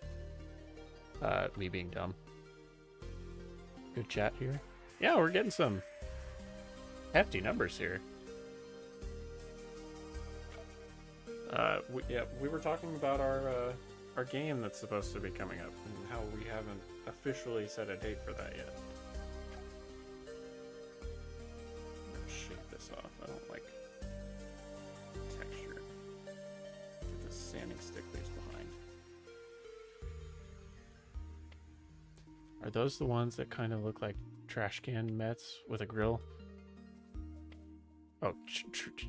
me being dumb. Good chat here. Yeah, we're getting some hefty numbers here. We were talking about our game that's supposed to be coming up and how we haven't officially set a date for that yet. I'm gonna shake this off. I don't like texture. Get the sanding stick leaves behind. Are those the ones that kind of look like trash can Mets with a grill? Oh,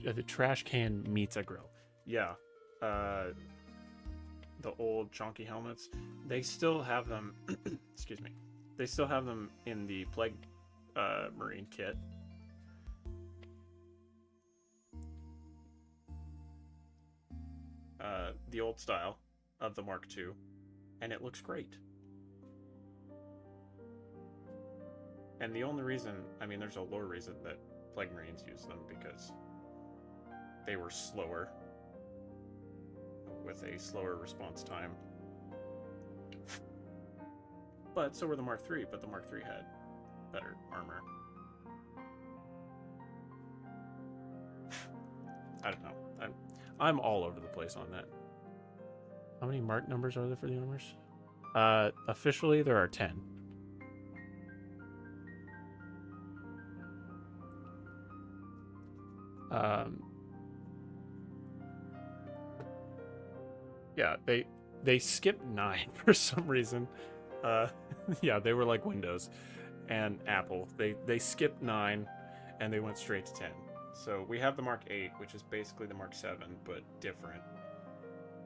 the trash can meets a grill. Yeah. The old chonky helmets. They still have them. Excuse me. They still have them in the Plague Marine kit. The old style of the Mark II, and it looks great. And the only reason, I mean, there's a lore reason that Plague Marines use them, because they were slower, with a slower response time. But so were the Mark III, but the Mark III had better armor. I don't know. I'm all over the place on that. How many Mark numbers are there for the armors? Officially, there are 10. Yeah, they skipped 9 for some reason. Yeah, they were like Windows and Apple. They skipped 9 and they went straight to 10. So we have the Mark 8, which is basically the Mark 7, but different.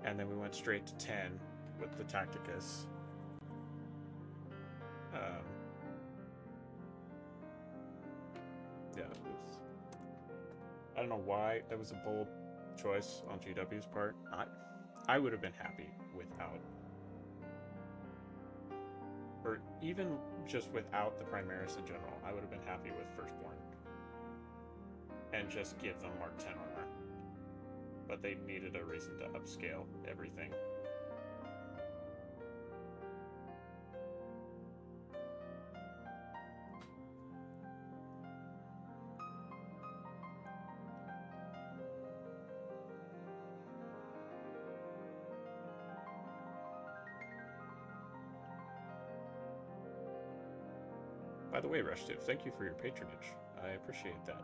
And then we went straight to 10 with the Tacticus. Yeah, I don't know why that was a bold choice on GW's part. I would have been happy without, or even just without the Primaris in general. I would have been happy with Firstborn. and just give them Mark 10 armor. But they needed a reason to upscale everything. By the way, Rushtiv, thank you for your patronage. I appreciate that.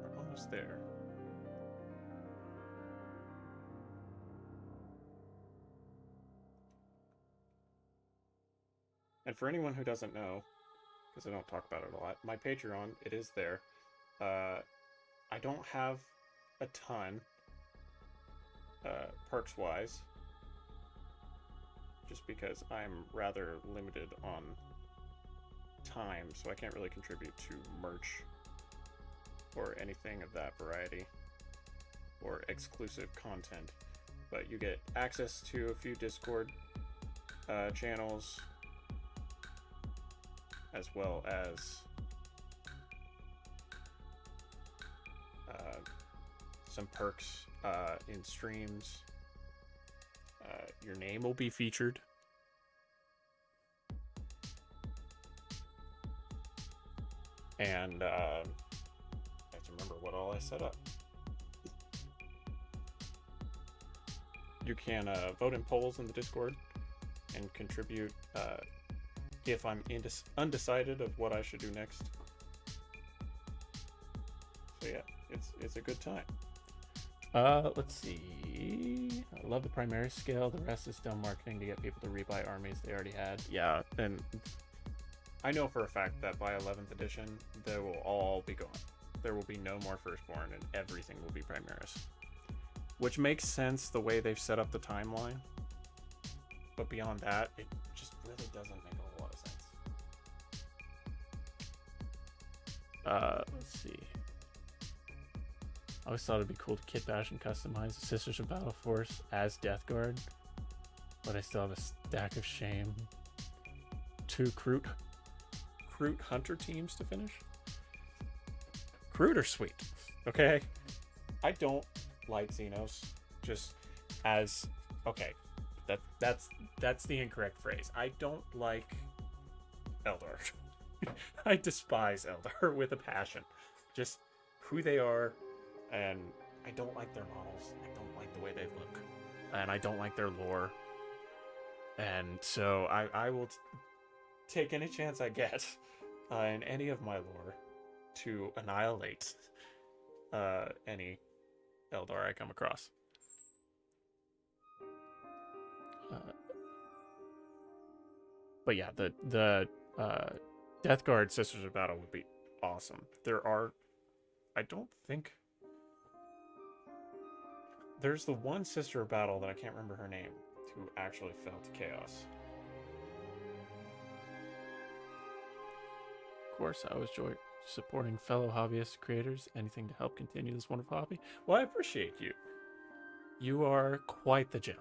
We're almost there. And for anyone who doesn't know, because I don't talk about it a lot, my Patreon, it is there. I don't have a ton, perks-wise, just because I'm rather limited on time, so I can't really contribute to merch or anything of that variety, or exclusive content. But you get access to a few Discord channels, as well as some perks in streams. Your name will be featured. And I have to remember what all I set up. You can vote in polls in the Discord and contribute if I'm undecided of what I should do next. So yeah, it's a good time. Let's see. I love the primary scale. The rest is still marketing to get people to rebuy armies they already had. Yeah, and I know for a fact that by 11th edition, they will all be gone. There will be no more Firstborn, and everything will be Primaris. Which makes sense the way they've set up the timeline. But beyond that, it just really doesn't make a whole lot of sense. Let's see. I always thought it'd be cool to kit bash and customize the Sisters of Battle Force as Death Guard, but I still have a stack of shame. 2 Kroot Hunter teams to finish. Kroot are sweet, okay? I don't like Xenos just as okay. That's the incorrect phrase. I don't like Eldar. I despise Eldar with a passion. Just who they are. And I don't like their models. I don't like the way they look. And I don't like their lore. And so I will take any chance I get in any of my lore to annihilate any Eldar I come across. But yeah, the Death Guard Sisters of Battle would be awesome. There are... I don't think... There's the one Sister of Battle that I can't remember her name, who actually fell to chaos. Of course, I always enjoy supporting fellow hobbyist creators. Anything to help continue this wonderful hobby. Well, I appreciate you. You are quite the gem.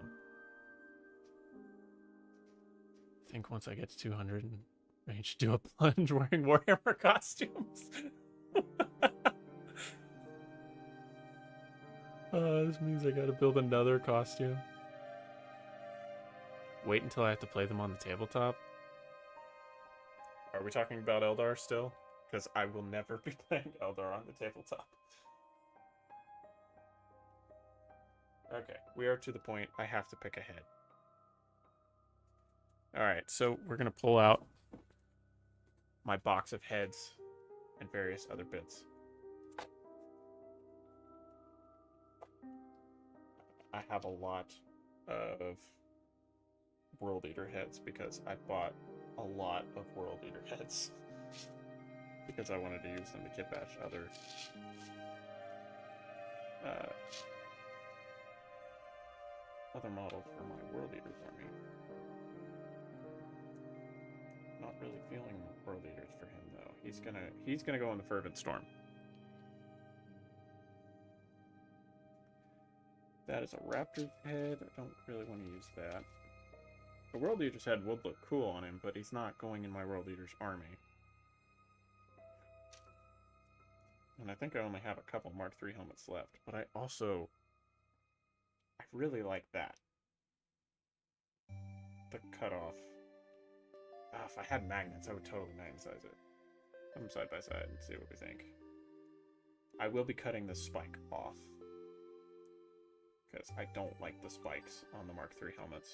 I think once I get to 200 and range, do a plunge wearing Warhammer costumes. This means I gotta build another costume. Wait until I have to play them on the tabletop. Are we talking about Eldar still? Because I will never be playing Eldar on the tabletop. Okay, we are to the point I have to pick a head. Alright, so we're gonna pull out my box of heads and various other bits. I have a lot of World Eater heads because I bought a lot of World Eater heads because I wanted to use them to kit bash other models for my World Eaters army. Not really feeling World Eaters for him though. He's gonna go in the Fervent Storm. That is a raptor head. I don't really want to use that. The World Eater's head would look cool on him, but he's not going in my World Eater's army. And I think I only have a couple Mark III helmets left, but I really like that. The cutoff. If I had magnets, I would totally magnetize it. Put them side by side and see what we think. I will be cutting the spike off, because I don't like the spikes on the Mark III helmets.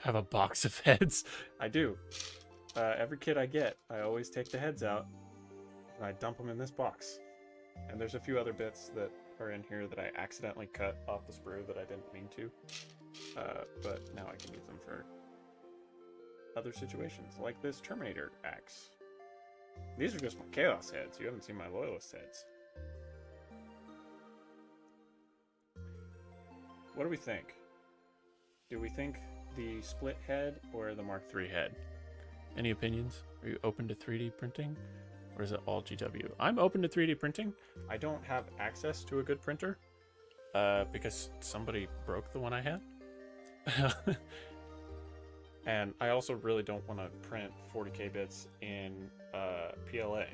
Have a box of heads? I do. Every kit I get, I always take the heads out, and I dump them in this box. And there's a few other bits that are in here that I accidentally cut off the sprue that I didn't mean to. But now I can use them for other situations, like this Terminator axe. These are just my Chaos heads. You haven't seen my Loyalist heads. What do we think? Do we think the split head or the Mark III head? Any opinions? Are you open to 3D printing? Or is it all GW? I'm open to 3D printing. I don't have access to a good printer because somebody broke the one I had. And I also really don't want to print 40K bits in PLA.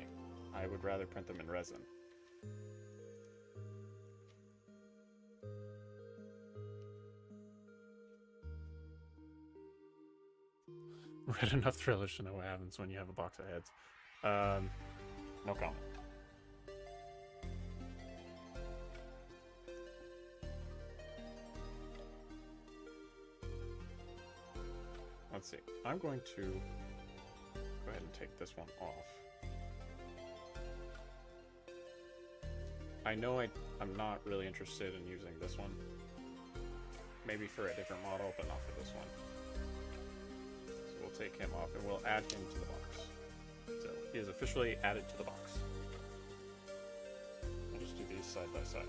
I would rather print them in resin. Read enough thrillers to know what happens when you have a box of heads. No comment. Let's see. I'm going to go ahead and take this one off. I know I'm not really interested in using this one. Maybe for a different model, but not for this one. So we'll take him off and we'll add him to the box. So he is officially added to the box. I'll just do these side by side.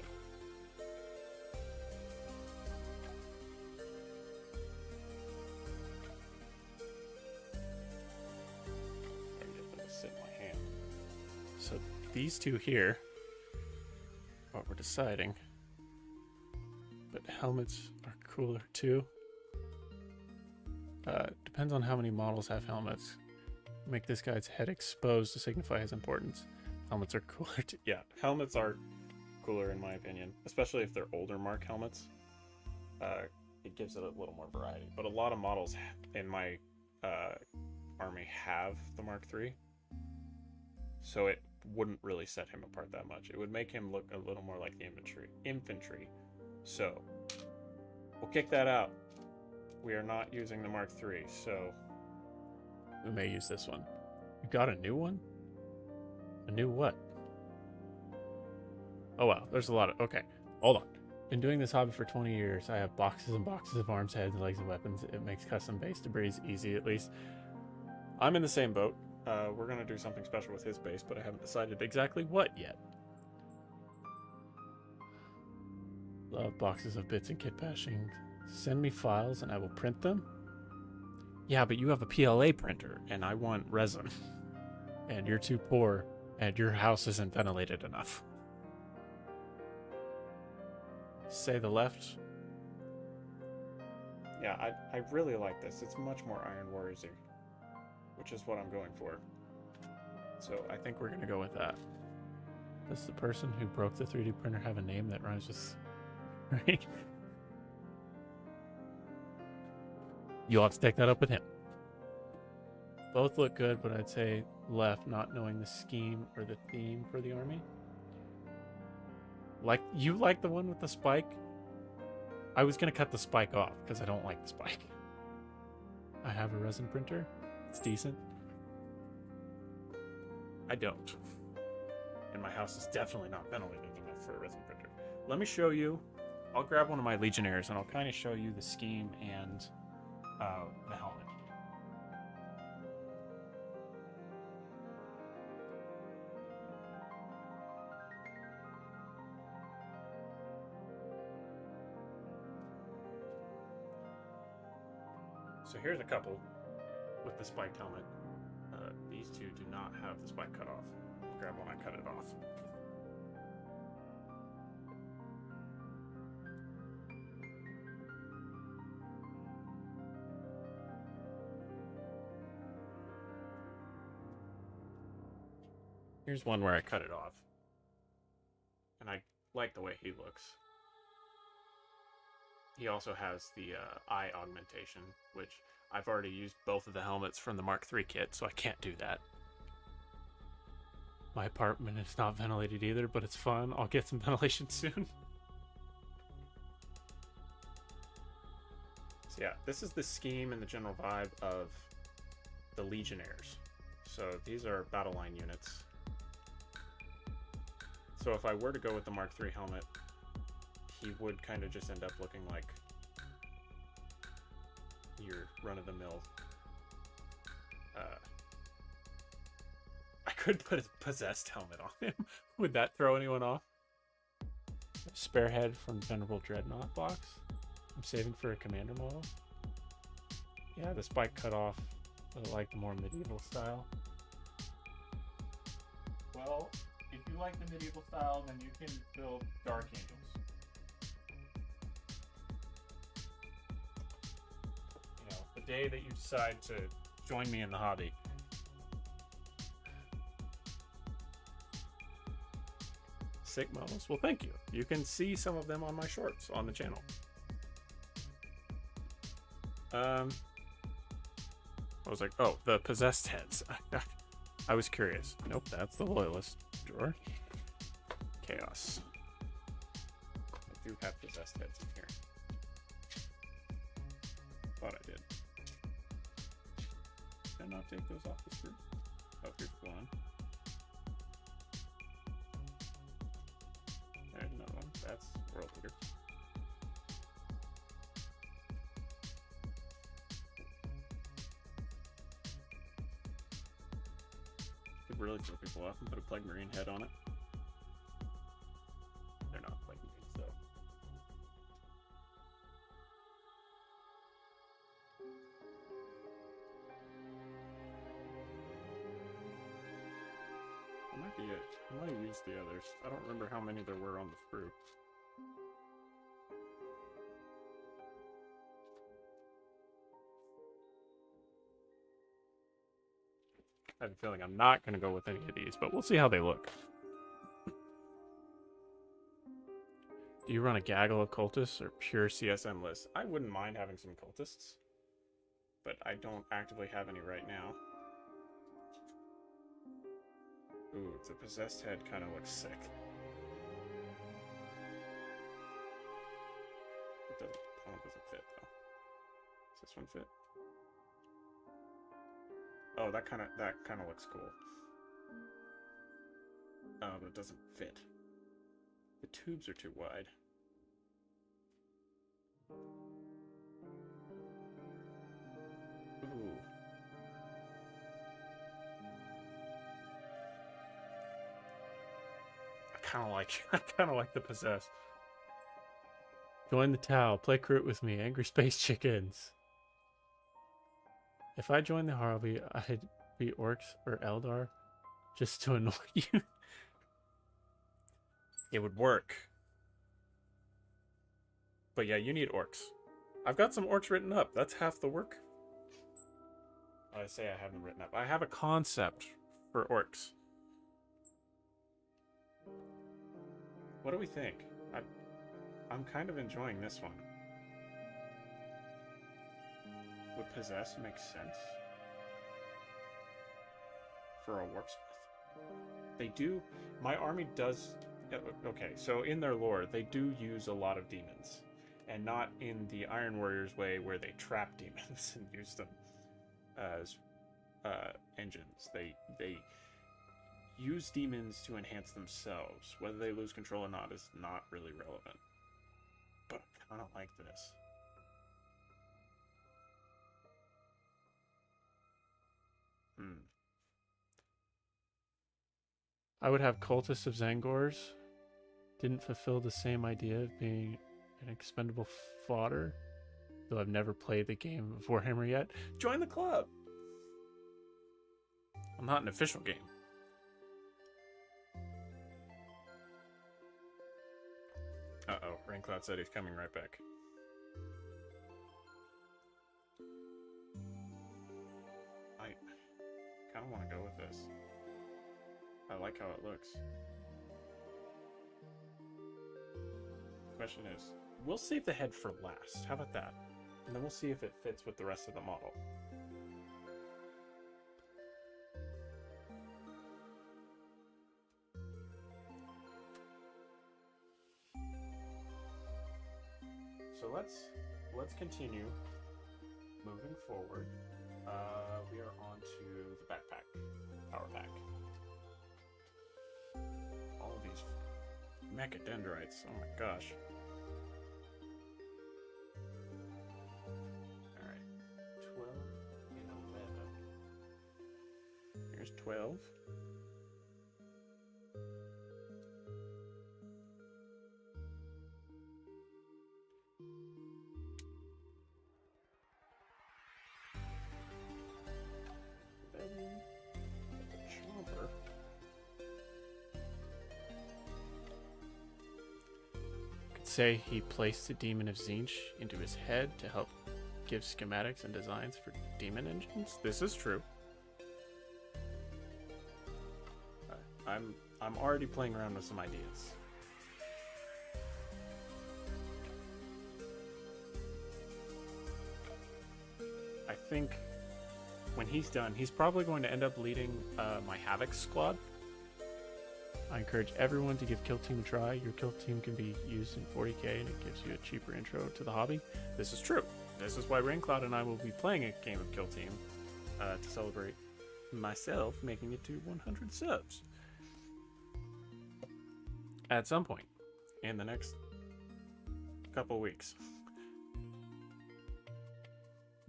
So these two here, what we're deciding, but helmets are cooler too. Depends on how many models have helmets. Make this guy's head exposed to signify his importance. Helmets are cooler too. Yeah, helmets are cooler in my opinion, especially if they're older Mark helmets. It gives it a little more variety, but a lot of models in my army have the Mark III. So it wouldn't really set him apart that much. It would make him look a little more like the infantry. So we'll kick that out. We are not using the Mark III, so we may use this one. You got a new one? A new what? Oh wow, there's a lot of... Okay, hold on. Been doing this hobby for 20 years. I have boxes and boxes of arms, heads, legs, and weapons. It makes custom base debris easy, at least. I'm in the same boat. We're going to do something special with his base, but I haven't decided exactly what yet. Love boxes of bits and kit bashing. Send me files and I will print them. Yeah, but you have a PLA printer and I want resin. And you're too poor and your house isn't ventilated enough. Say the left. Yeah, I really like this. It's much more Iron Warriors-y, which is what I'm going for. So I think we're going to go with that. Does the person who broke the 3D printer have a name that rhymes with... Right? You'll have to take that up with him. Both look good, but I'd say left, not knowing the scheme or the theme for the army. You like the one with the spike? I was going to cut the spike off because I don't like the spike. I have a resin printer. It's decent. I don't. And my house is definitely not ventilated enough for a resin printer. Let me show you. I'll grab one of my Legionnaires and I'll kind of show you the scheme and the helmet. So here's a couple with the spiked helmet. These two do not have the spike cut off. Grab one, I cut it off. Here's one where I cut it off. And I like the way he looks. He also has the eye augmentation, which I've already used both of the helmets from the Mark III kit, so I can't do that. My apartment is not ventilated either, but it's fun. I'll get some ventilation soon. So yeah, this is the scheme and the general vibe of the Legionnaires. So these are battle line units. So if I were to go with the Mark III helmet, he would kind of just end up looking like your run-of-the-mill. I could put a possessed helmet on him. Would that throw anyone off? Spare head from Venerable Dreadnought box. I'm saving for a commander model. Yeah, the spike cut off. I like the more medieval style. Well, if you like the medieval style, then you can build Dark Angels. You know, the day that you decide to join me in the hobby. Sick models. Well, thank you. You can see some of them on my shorts on the channel. I was like, oh, the possessed heads. I was curious. Nope, that's the loyalist drawer. Chaos. I do have possessed heads in here. Thought I did. Did I not take those off the screw? Oh, here's one. There's another one. That's World Leader. Could really throw people off and put a Plague Marine head on it. They're not Plague Marines, though. That might be it. I might have used the others. I don't remember how many there were on the sprue. I have a feeling I'm not going to go with any of these, but we'll see how they look. Do you run a gaggle of cultists or pure CSM list? I wouldn't mind having some cultists, but I don't actively have any right now. Ooh, the possessed head kind of looks sick. It doesn't, that one doesn't fit, though. Does this one fit? Oh, that kind of looks cool. Oh, but it doesn't fit. The tubes are too wide. Ooh. I kind of like the possessed. Join the Tau. Play Crute with me. Angry Space Chickens. If I joined the hobby, I'd be Orcs or Eldar just to annoy you. It would work. But yeah, you need Orcs. I've got some Orcs written up. That's half the work. I say I have them written up. I have a concept for Orcs. What do we think? I'm kind of enjoying this one. Would Possess make sense for a Warpsmith? They do. My army does. Okay, so in their lore, they do use a lot of demons, and not in the Iron Warriors way where they trap demons and use them as engines. They use demons to enhance themselves. Whether they lose control or not is not really relevant. But I kind of like this. I would have Cultists of Zangors. Didn't fulfill the same idea of being an expendable fodder. Though I've never played the game of Warhammer yet. Join the club! I'm not an official game. Uh-oh, Raincloud said he's coming right back. I kind of want to go with this. I like how it looks. Question is, we'll save the head for last. How about that? And then we'll see if it fits with the rest of the model. So let's continue moving forward. We are on to the backpack, power pack. All of these mechadendrites, oh my gosh. Alright, 12 and 11. Here's 12. Say he placed the Demon of Tzeentch into his head to help give schematics and designs for demon engines. This is true. I'm already playing around with some ideas. I think when he's done, he's probably going to end up leading my Havoc squad. I encourage everyone to give Kill Team a try. Your Kill Team can be used in 40k and it gives you a cheaper intro to the hobby. This is true. This is why Raincloud and I will be playing a game of Kill Team to celebrate myself making it to 100 subs. At some point in the next couple weeks.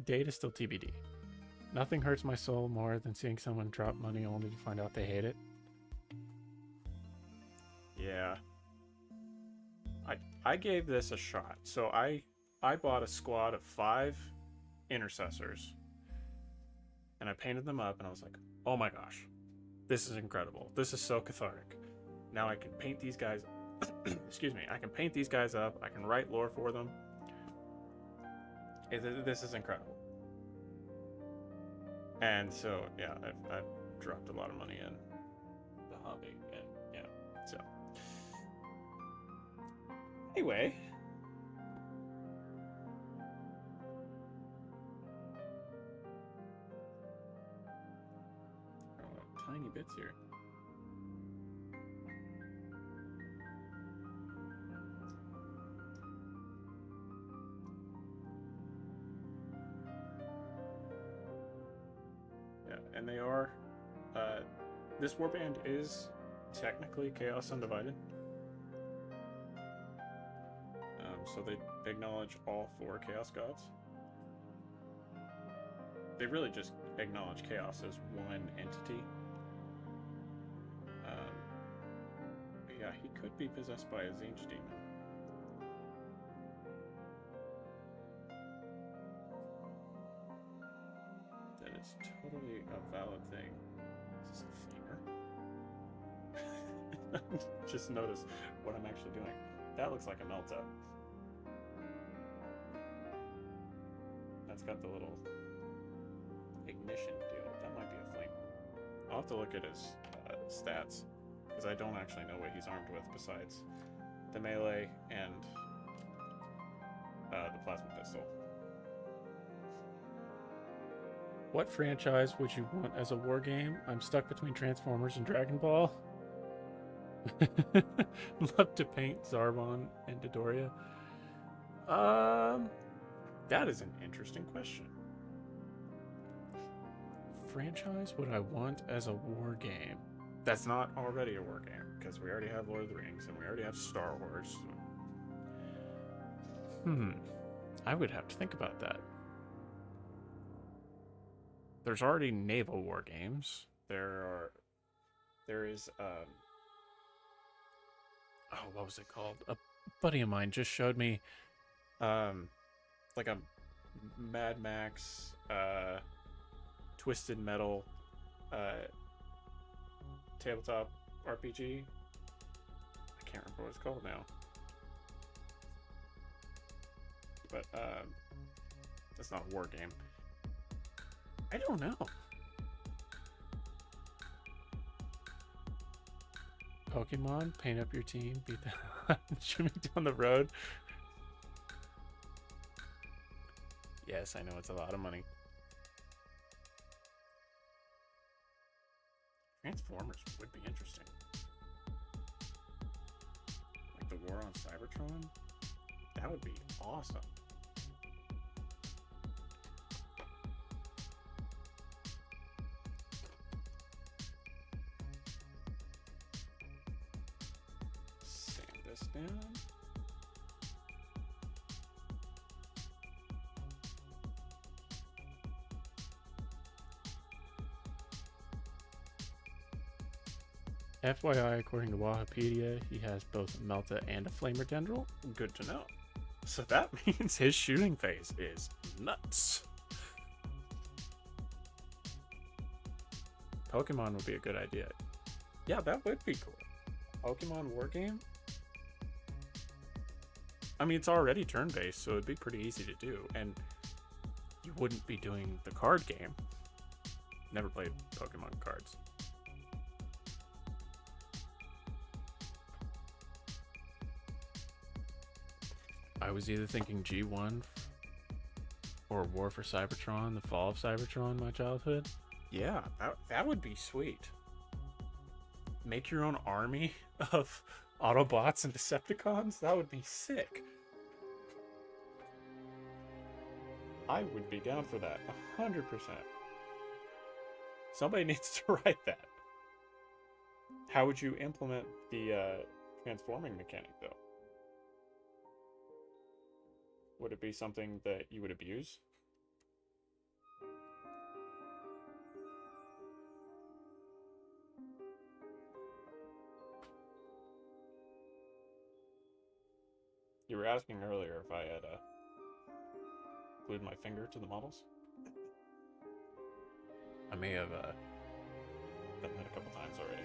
Date is still TBD. Nothing hurts my soul more than seeing someone drop money only to find out they hate it. Yeah. I gave this a shot. So I bought a squad of 5 intercessors and I painted them up and I was like, oh my gosh, this is incredible. This is so cathartic. Now I can paint these guys excuse me, I can paint these guys up, I can write lore for them. This is incredible. And so yeah, I've dropped a lot of money in the hobby and yeah, so anyway, tiny bits here. Yeah, and they are. This warband is technically Chaos Undivided. So they acknowledge all 4 Chaos Gods. They really just acknowledge Chaos as one entity. Yeah, he could be possessed by a Tzeentch demon. That is totally a valid thing. Is this a flamer? Just notice what I'm actually doing. That looks like a melt-up. That's got the little ignition deal. That might be a flame. I'll have to look at his stats, because I don't actually know what he's armed with besides the melee and the plasma pistol. What franchise would you want as a war game? I'm stuck between Transformers and Dragon Ball. Love to paint Zarbon and Dodoria. That is an interesting question. Franchise would I want as a war game? That's not already a war game, because we already have Lord of the Rings and we already have Star Wars. I would have to think about that. There's already naval war games. There is oh, what was it called? A buddy of mine just showed me like a Mad Max Twisted Metal tabletop RPG. I can't remember what it's called now. But it's not a war game. I don't know. Pokemon, paint up your team, beat the shoot me down the road. Yes, I know it's a lot of money. Transformers would be interesting. Like the war on Cybertron? That would be awesome. Sand this down. FYI, according to Wahapedia, he has both a Melta and a Flamer Dendril. Good to know. So that means his shooting phase is nuts. Pokemon would be a good idea. Yeah, that would be cool. Pokemon War game? I mean, it's already turn-based, so it'd be pretty easy to do. And you wouldn't be doing the card game. Never played Pokemon cards. I was either thinking G1 or War for Cybertron, the fall of Cybertron, my childhood. Yeah, that would be sweet. Make your own army of Autobots and Decepticons? That would be sick. I would be down for that, 100%. Somebody needs to write that. How would you implement the transforming mechanic, though? Would it be something that you would abuse? You were asking earlier if I had glued my finger to the models. I may have done that a couple times already.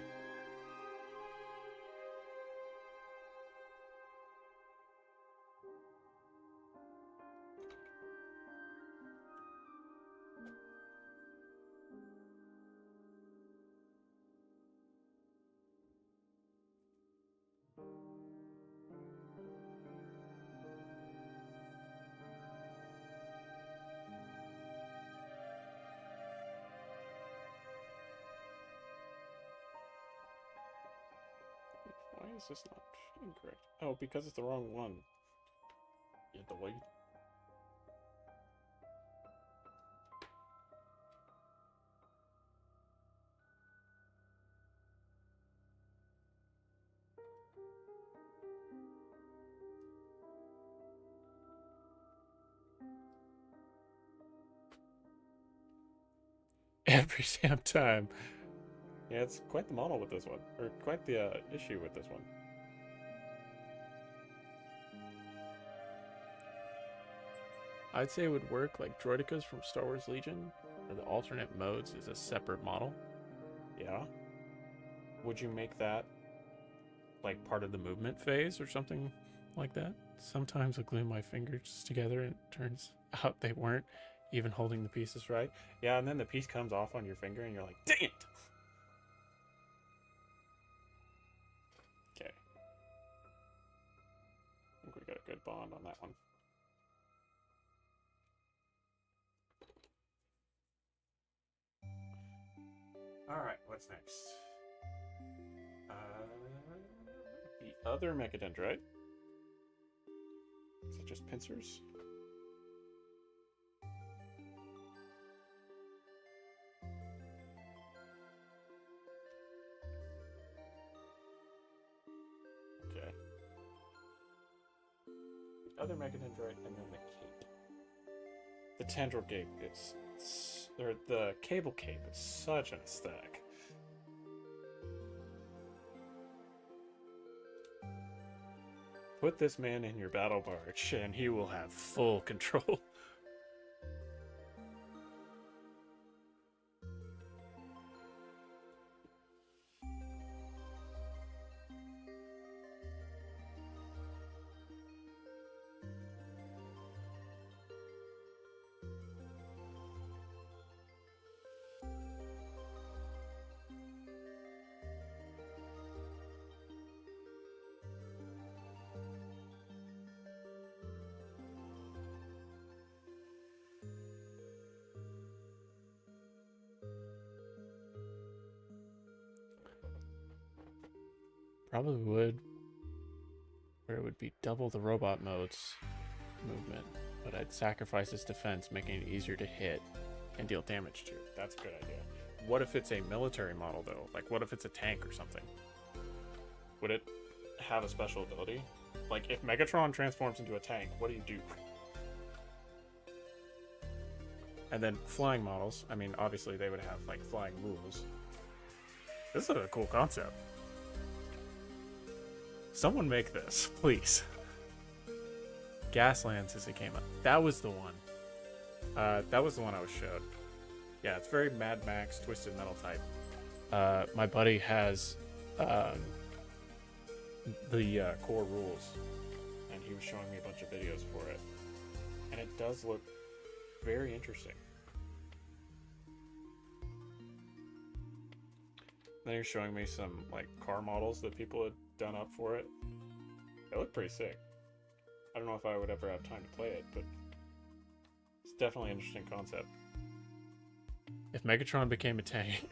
Why is this not incorrect? Oh, because it's the wrong one. You delete. Every damn time. Yeah, it's quite the model with this one. Or quite the issue with this one. I'd say it would work like Droidekas from Star Wars Legion, where the alternate modes is a separate model. Yeah. Would you make that like part of the movement phase or something like that? Sometimes I glue my fingers together and it turns out they weren't even holding the pieces right. Yeah, and then the piece comes off on your finger and you're like, dang it! Okay. I think we got a good bond on that one. Alright, what's next? The other Mechadendrite. Is it just pincers? Okay. The other Mechadendrite and then the cape. The tendril cape is... or the cable cape is such an aesthetic. Put this man in your battle barge and he will have full control. Probably would, where it would be double the robot mode's movement, but I'd sacrifice its defense, making it easier to hit and deal damage to. That's a good idea. What if it's a military model, though? Like, what if it's a tank or something? Would it have a special ability? Like, if Megatron transforms into a tank, what do you do? And then flying models, I mean, obviously they would have, like, flying moves. This is a cool concept. Someone make this, please. Gaslands as it came up. That was the one. That was the one I was showed. Yeah, it's very Mad Max Twisted Metal type. My buddy has the core rules, and he was showing me a bunch of videos for it, and it does look very interesting. Then you're showing me some like car models that people had done up for it. They look pretty sick. I don't know if I would ever have time to play it, but it's definitely an interesting concept. If Megatron became a tank.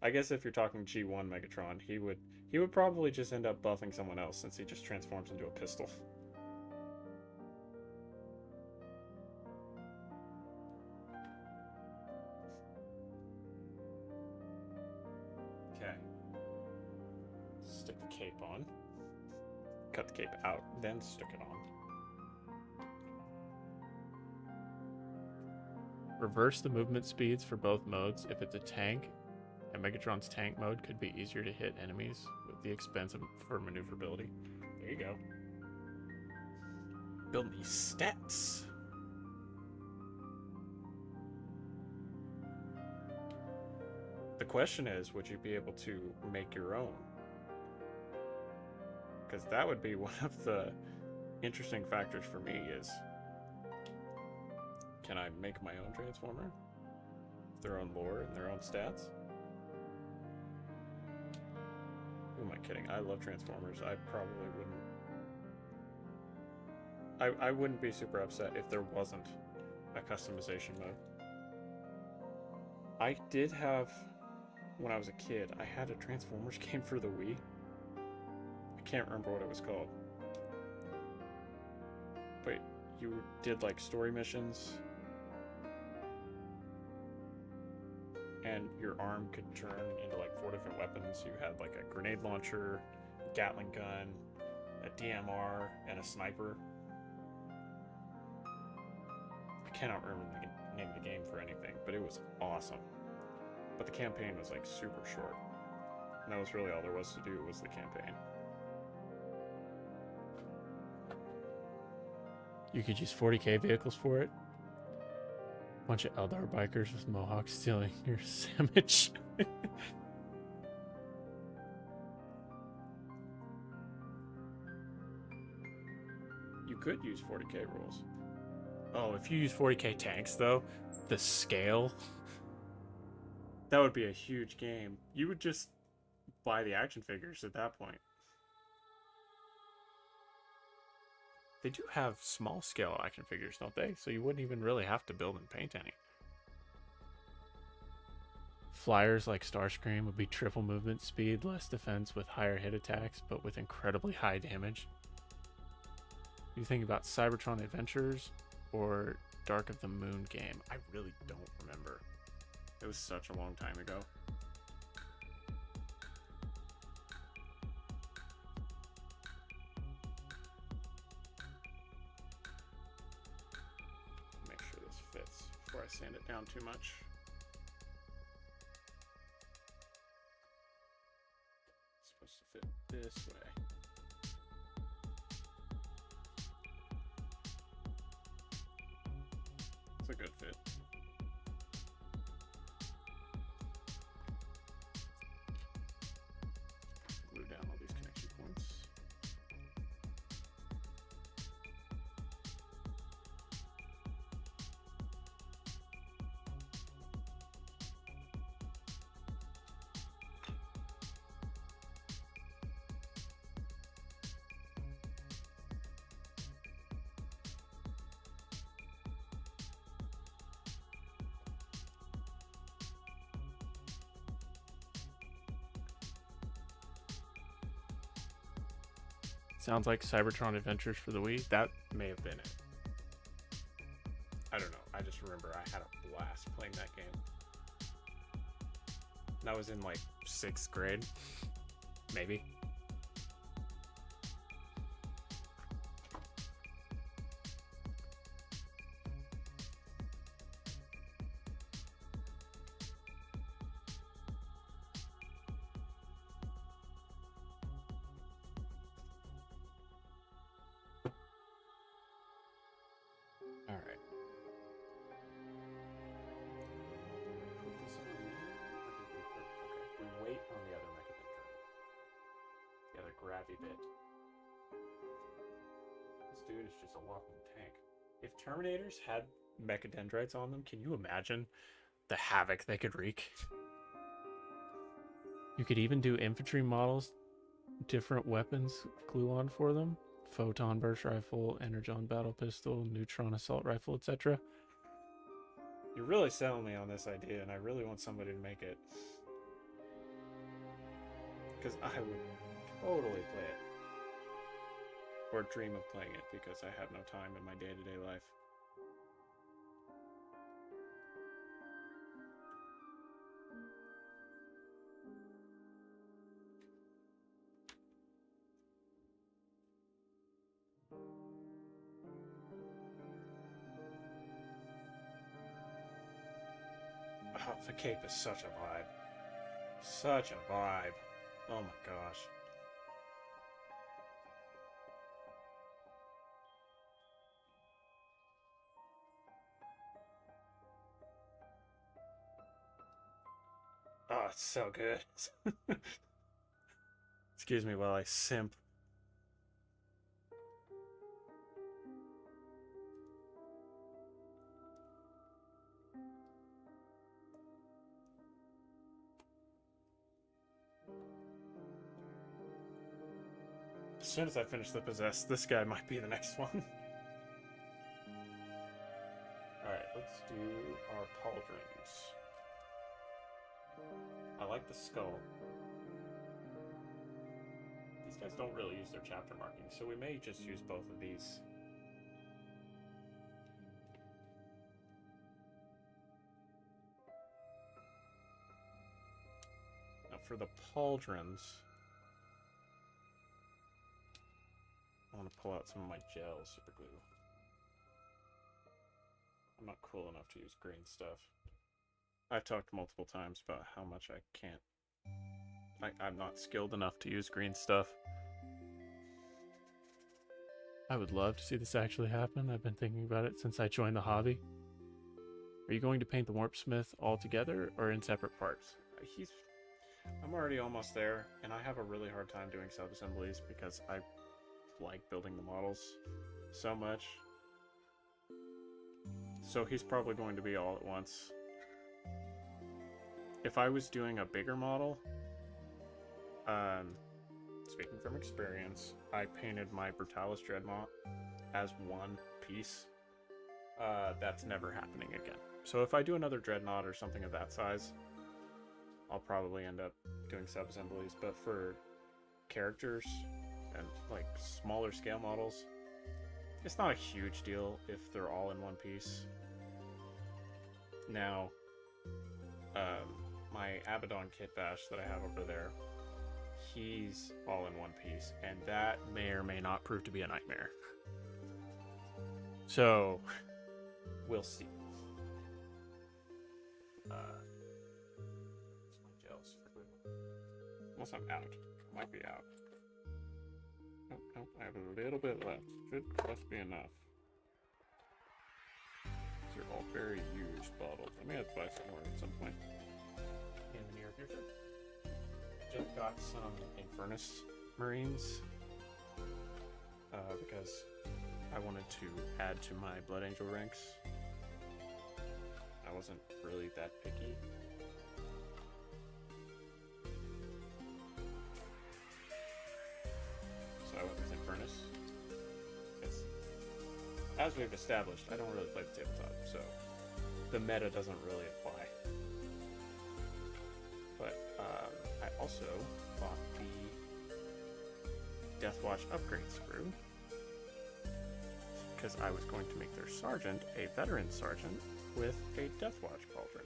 I guess if you're talking G1 Megatron, he would probably just end up buffing someone else since he just transforms into a pistol. Okay. Stick the cape on. Cut the cape out, then stick it on. Reverse the movement speeds for both modes if it's a tank, and Megatron's tank mode could be easier to hit enemies with the expense for maneuverability. There you go. Build these stats. The question is, would you be able to make your own? Because that would be one of the interesting factors for me is, can I make my own Transformer? Their own lore and their own stats? Who am I kidding? I love Transformers. I probably wouldn't... I wouldn't be super upset if there wasn't a customization mode. I did have... When I was a kid, I had a Transformers game for the Wii. I can't remember what it was called. But you did like story missions, and your arm could turn into like 4 different weapons. You had like a grenade launcher, a Gatling gun, a DMR, and a sniper. I cannot remember the name of the game for anything, but it was awesome. But the campaign was like super short. And that was really all there was to do was the campaign. You could use 40k vehicles for it. Bunch of Eldar bikers with mohawks stealing your sandwich. You could use 40k rules. Oh, if you use 40k tanks though, the scale, that would be a huge game. You would just buy the action figures at that point. They do have small scale action figures, don't they? So you wouldn't even really have to build and paint any. Flyers like Starscream would be triple movement speed, less defense with higher hit attacks, but with incredibly high damage. You think about Cybertron Adventures or Dark of the Moon game? I really don't remember. It was such a long time ago. Make sure this fits before I sand it down too much. It's supposed to fit this way. It's a good fit. Glue down all these connection points. Sounds like Cybertron Adventures for the Wii. That may have been it. I don't know. I just remember I had a blast playing that game. That was in like 6th grade, maybe. All right. We wait on the other mechadendrite. The other gravity bit. This dude is just a walking tank. If Terminators had mechadendrites on them, can you imagine the havoc they could wreak? You could even do infantry models, different weapons glue on for them. Photon burst rifle, energon battle pistol, neutron assault rifle, etc. You're really selling me on this idea, and I really want somebody to make it. Because I would totally play it. Or dream of playing it, because I have no time in my day-to-day life. Oh, the cape is such a vibe. Such a vibe. Oh my gosh. Oh, it's so good. Excuse me while I simp. As soon as I finish the Possessed, this guy might be the next one. Alright, let's do our pauldrons. I like the skull. These guys don't really use their chapter markings, so we may just use both of these. Now for the pauldrons, I want to pull out some of my gel super glue. I'm not cool enough to use green stuff. I've talked multiple times about how much I can't. I'm not skilled enough to use green stuff. I would love to see this actually happen. I've been thinking about it since I joined the hobby. Are you going to paint the Warpsmith all together or in separate parts? I'm already almost there, and I have a really hard time doing sub-assemblies because I like building the models so much. So he's probably going to be all at once. If I was doing a bigger model, speaking from experience, I painted my Brutalis Dreadnought as one piece. That's never happening again. So if I do another Dreadnought or something of that size, I'll probably end up doing sub-assemblies. But for characters and like smaller scale models, it's not a huge deal if they're all in one piece. Now, my Abaddon Kit Bash that I have over there, he's all in one piece, and that may or may not prove to be a nightmare. So, we'll see. My gels. Unless I'm out. Might be out. Nope, nope, I have a little bit left. Should just be enough. These are all very used bottles. I may have to buy some more at some point in the near future. Just got some Infernus Marines because I wanted to add to my Blood Angel ranks. I wasn't really that picky. So I went with Infernus. Because, as we've established, I don't really play the tabletop, so the meta doesn't really apply. But I also bought the Deathwatch upgrade sprue, because I was going to make their sergeant a veteran sergeant with a Deathwatch cauldron.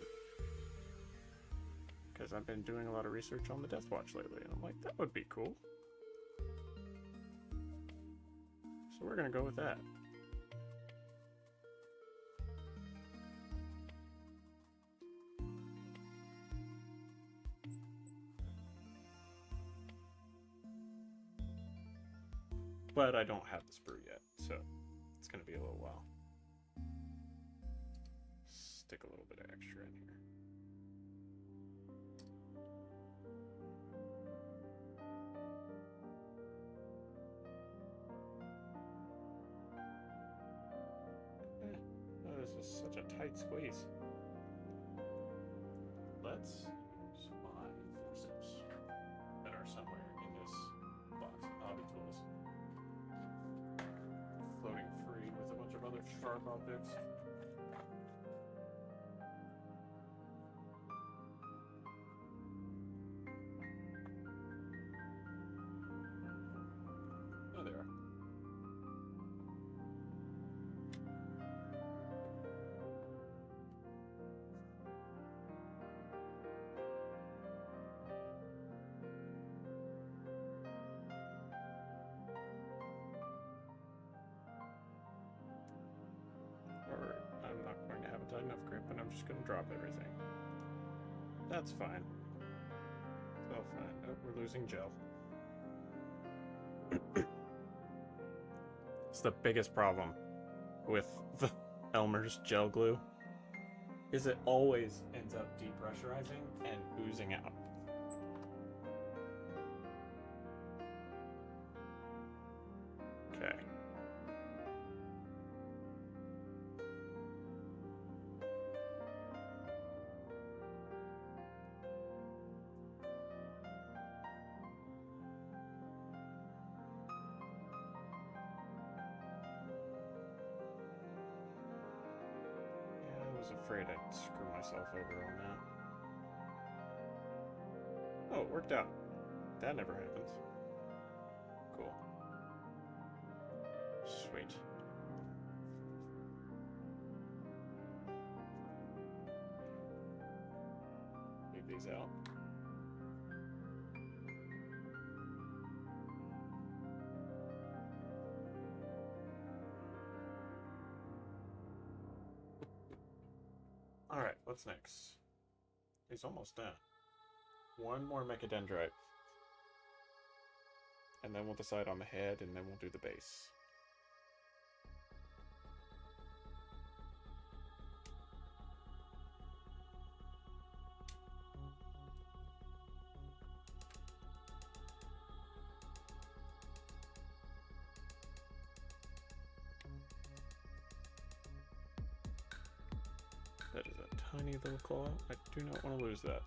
Because I've been doing a lot of research on the Deathwatch lately, and I'm like, that would be cool. So we're gonna go with that. But I don't have the sprue yet, so it's gonna be a little while. Stick a little bit of extra in here. Oh, this is such a tight squeeze. Let's use my forceps that are somewhere in this box of hobby tools. Floating free with a bunch of other sharp objects. Oh, there are. Or I'm not going to have a tight enough grip and I'm just going to drop everything. That's fine. It's all fine. Oh, we're losing gel. It's the biggest problem with the Elmer's gel glue is it always ends up depressurizing and oozing out. Okay. I was afraid I'd screw myself over on that. Oh, it worked out. That never happens. Cool. Sweet. Leave these out. Alright, what's next? He's almost done. One more mechadendrite. And then we'll decide on the head, and then we'll do the base. That is a tiny little claw. I do not want to lose that.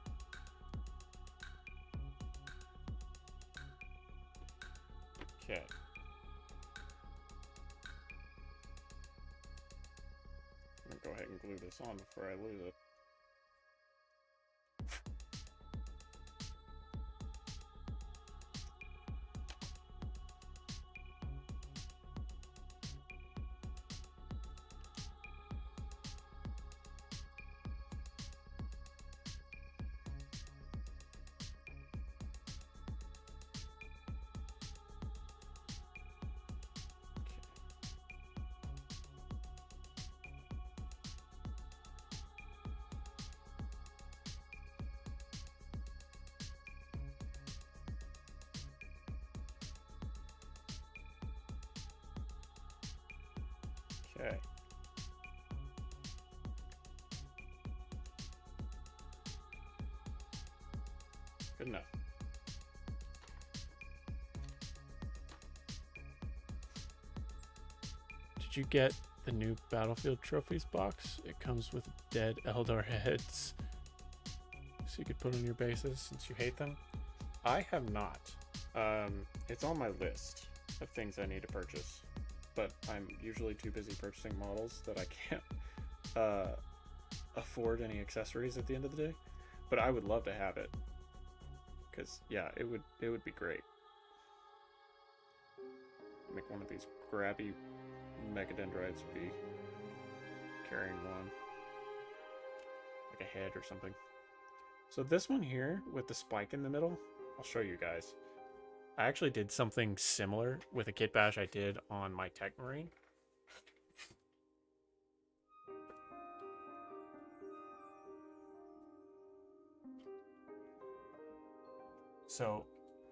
Okay. I'm gonna go ahead and glue this on before I lose it. Okay. Good enough. Did you get the new Battlefield Trophies box? It comes with dead Eldar heads, so you could put on your bases since you hate them. I have not. It's on my list of things I need to purchase, but I'm usually too busy purchasing models that I can't afford any accessories at the end of the day. But I would love to have it, because yeah, it would be great. Make one of these grabby megadendrites be carrying one. Like a head or something. So this one here with the spike in the middle, I'll show you guys. I actually did something similar with a kit bash I did on my Tech Marine. So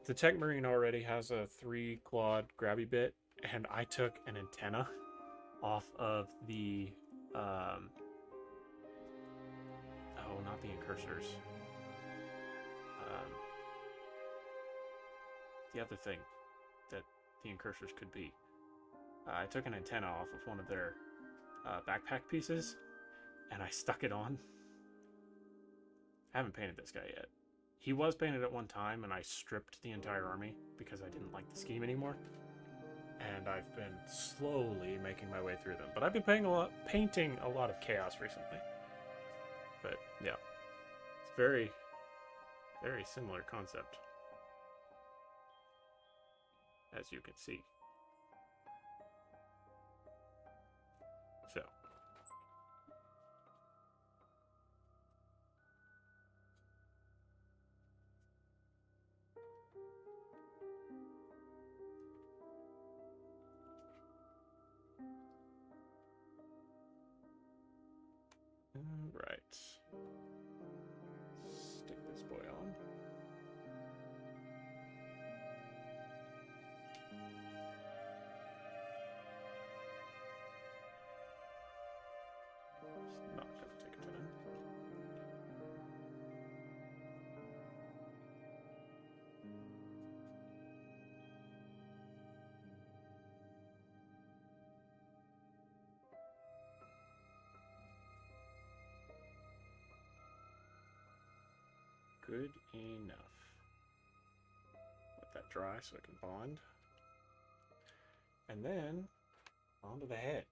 the Tech Marine already has a 3-quad grabby bit, and I took an antenna off of the oh, not the incursors. The other thing that the incursors could be. I took an antenna off of one of their backpack pieces, and I stuck it on. I haven't painted this guy yet. He was painted at one time, and I stripped the entire army because I didn't like the scheme anymore. And I've been slowly making my way through them. But I've been painting a lot of chaos recently. But yeah, it's very, very similar concept, as you can see. So. Right. Stick this boy on. It's not going to take a turn. Good enough. Let that dry so it can bond. And then onto the head.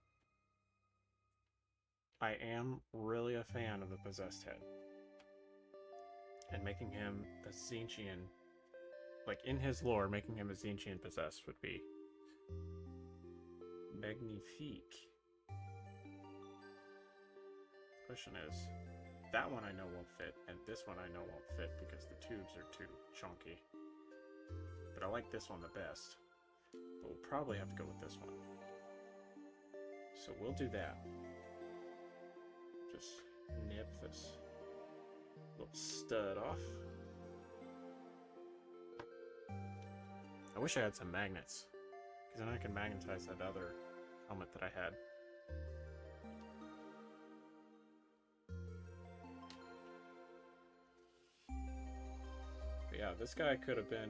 I am really a fan of the possessed head. And making him a Tzeentchian, like in his lore, making him a Tzeentchian possessed would be magnifique. The question is, that one I know won't fit, and this one I know won't fit because the tubes are too chunky. But I like this one the best. But we'll probably have to go with this one. So we'll do that. Just nip this little stud off. I wish I had some magnets, because then I can magnetize that other helmet that I had. But yeah, this guy could have been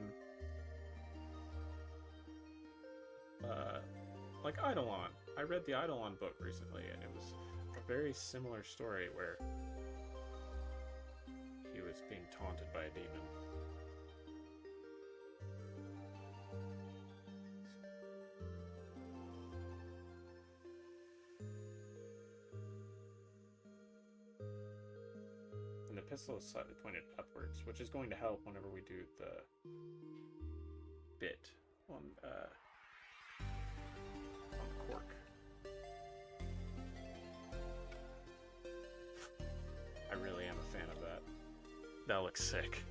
like Eidolon. I read the Eidolon book recently, and it was a very similar story where he was being taunted by a demon. And the pistol is slightly pointed upwards, which is going to help whenever we do the bit on the cork. I really am a fan of that. That looks sick.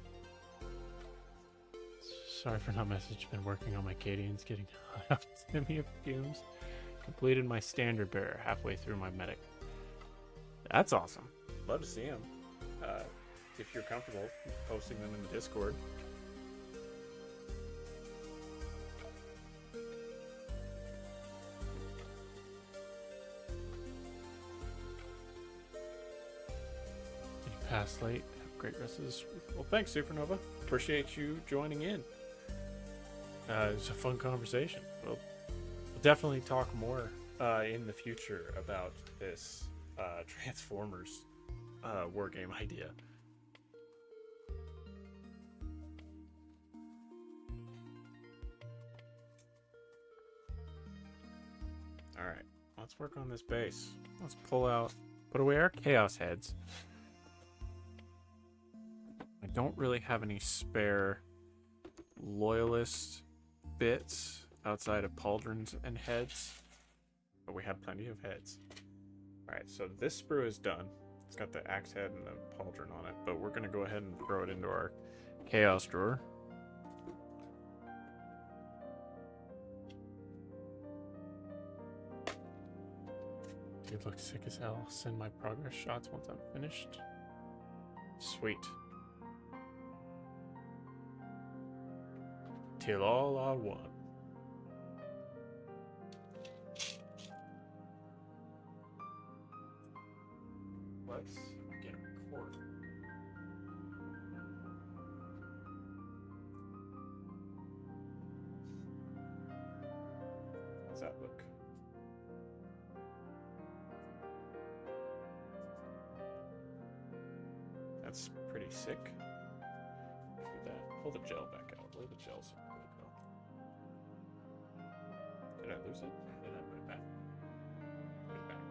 Sorry for not messaging. Been working on my Cadians, getting hot off Stimia fumes. Completed my standard bearer halfway through my medic. That's awesome. Love to see him. If you're comfortable posting them in the Discord. Pass late. Have a great rest of this week. Well, thanks, Supernova. Appreciate you joining in. It was a fun conversation. We'll definitely talk more in the future about this Transformers wargame idea. Alright, let's work on this base. Let's put away our Chaos Heads. I don't really have any spare Loyalist bits. outside of pauldrons and heads. But we have plenty of heads. Alright, so this sprue is done. It's got the axe head and the pauldron on it, but we're going to go ahead and throw it into our chaos drawer. Dude, looks sick as hell. I'll send my progress shots once I'm finished. Sweet. Till all are one. Let's get a cord. How's that look? That's pretty sick. Do that. Pull the gel back out. Where the gel's supposed to go? Did I lose it? Did I put it back? Put it back.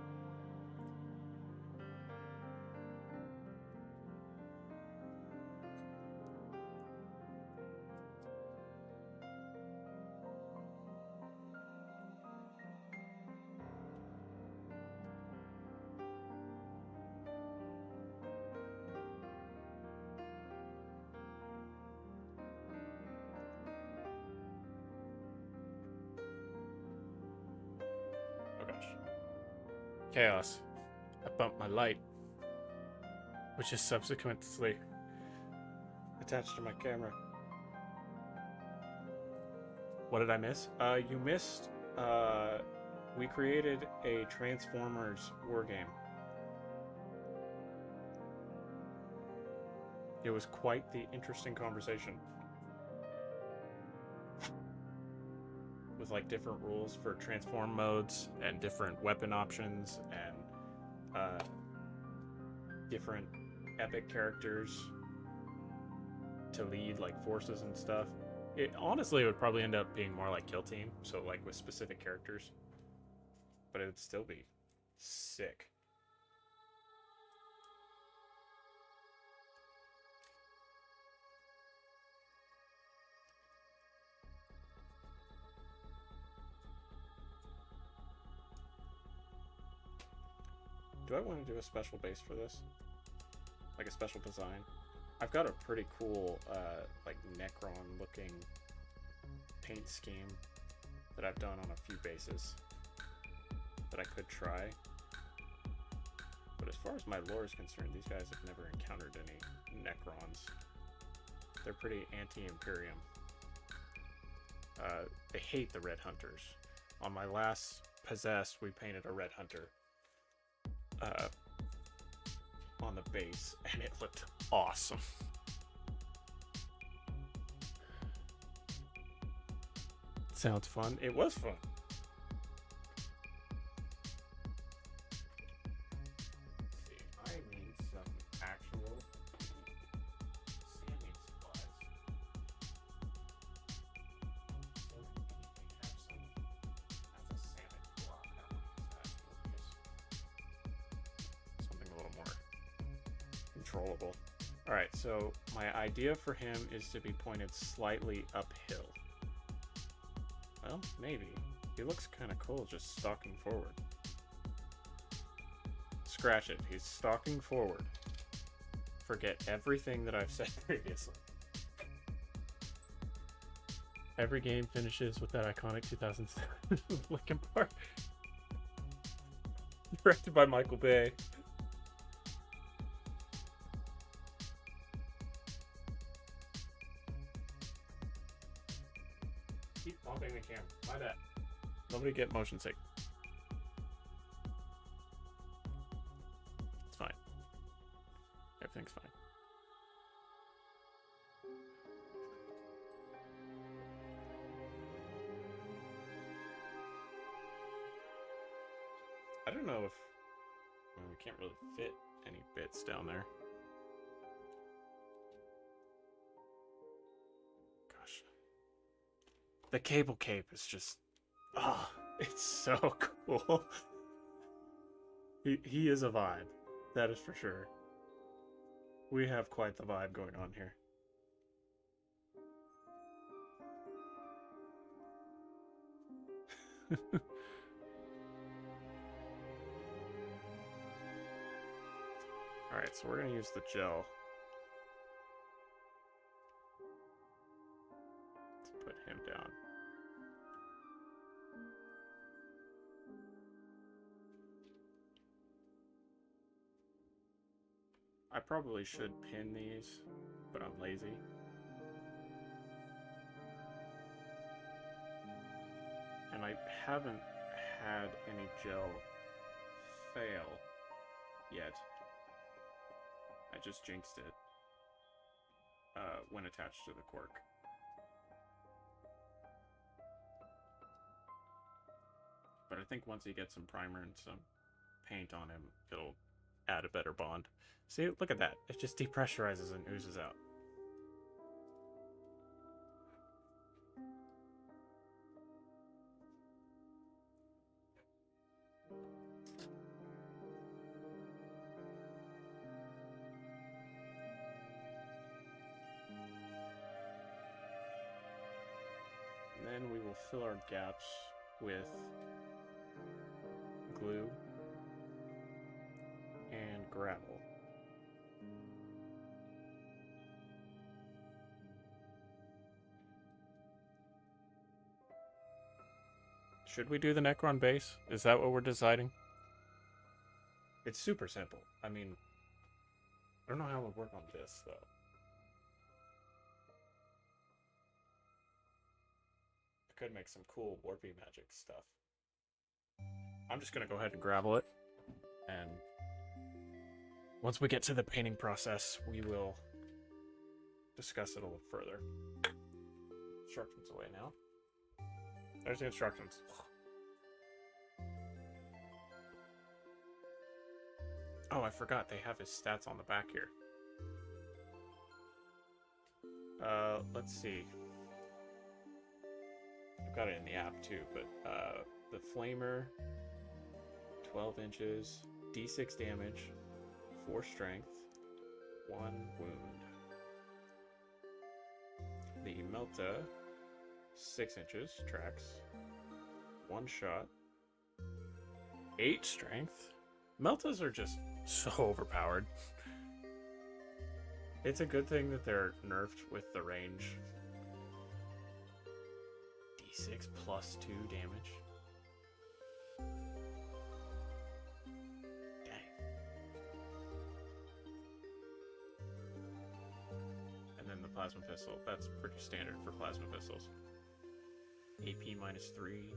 Chaos. I bumped my light, which is subsequently attached to my camera. What did I miss? You missed, we created a Transformers war game. It was quite the interesting conversation. With like different rules for transform modes and different weapon options and different epic characters to lead like forces and stuff. It honestly would probably end up being more like Kill Team, so like with specific characters, but it would still be sick. Do I want to do a special base for this? Like a special design? I've got a pretty cool, like Necron-looking paint scheme that I've done on a few bases that I could try. But as far as my lore is concerned, these guys have never encountered any Necrons. They're pretty anti-Imperium. They hate the Red Hunters. On my last Possessed, we painted a Red Hunter on the base, and it looked awesome. Sounds fun. It was fun. See, I need some actual standing supplies. So we have some. That's a salmon block. I want to use that. Something a little more controllable. Alright, so my idea for him is to be pointed slightly uphill. Well, maybe. He looks kind of cool just stalking forward. Scratch it. He's stalking forward. Forget everything that I've said previously. Every game finishes with that iconic 2007 Linkin Park. Directed by Michael Bay. Keep bumping the camera. My bad. Nobody get motion sick. It's fine. Everything's fine. I don't know if we can't really fit any bits down there. Gosh. The cable cape is just, it's so cool. He is a vibe. That is for sure. We have quite the vibe going on here. Alright, so we're going to use the gel to put him down. I probably should pin these, but I'm lazy. And I haven't had any gel fail yet. I just jinxed it when attached to the cork. But I think once he gets some primer and some paint on him, it'll add a better bond. See, look at that. It just depressurizes and oozes out. And then we will fill our gaps with glue and gravel. Should we do the Necron base? Is that what we're deciding? It's super simple. I mean, I don't know how it would work on this, though. I could make some cool warpy magic stuff. I'm just going to go ahead and gravel it. And once we get to the painting process, we will discuss it a little further. Instructions away now. There's the instructions. Oh, I forgot they have his stats on the back here. Let's see. I've got it in the app too, but the Flamer, 12 inches, D6 damage, 4 strength, 1 wound. The Melta, 6 inches, tracks, 1 shot, 8 strength. Meltas are just so overpowered. It's a good thing that they're nerfed with the range. D6 plus 2 damage. Dang. And then the plasma pistol. That's pretty standard for plasma pistols. AP minus 3.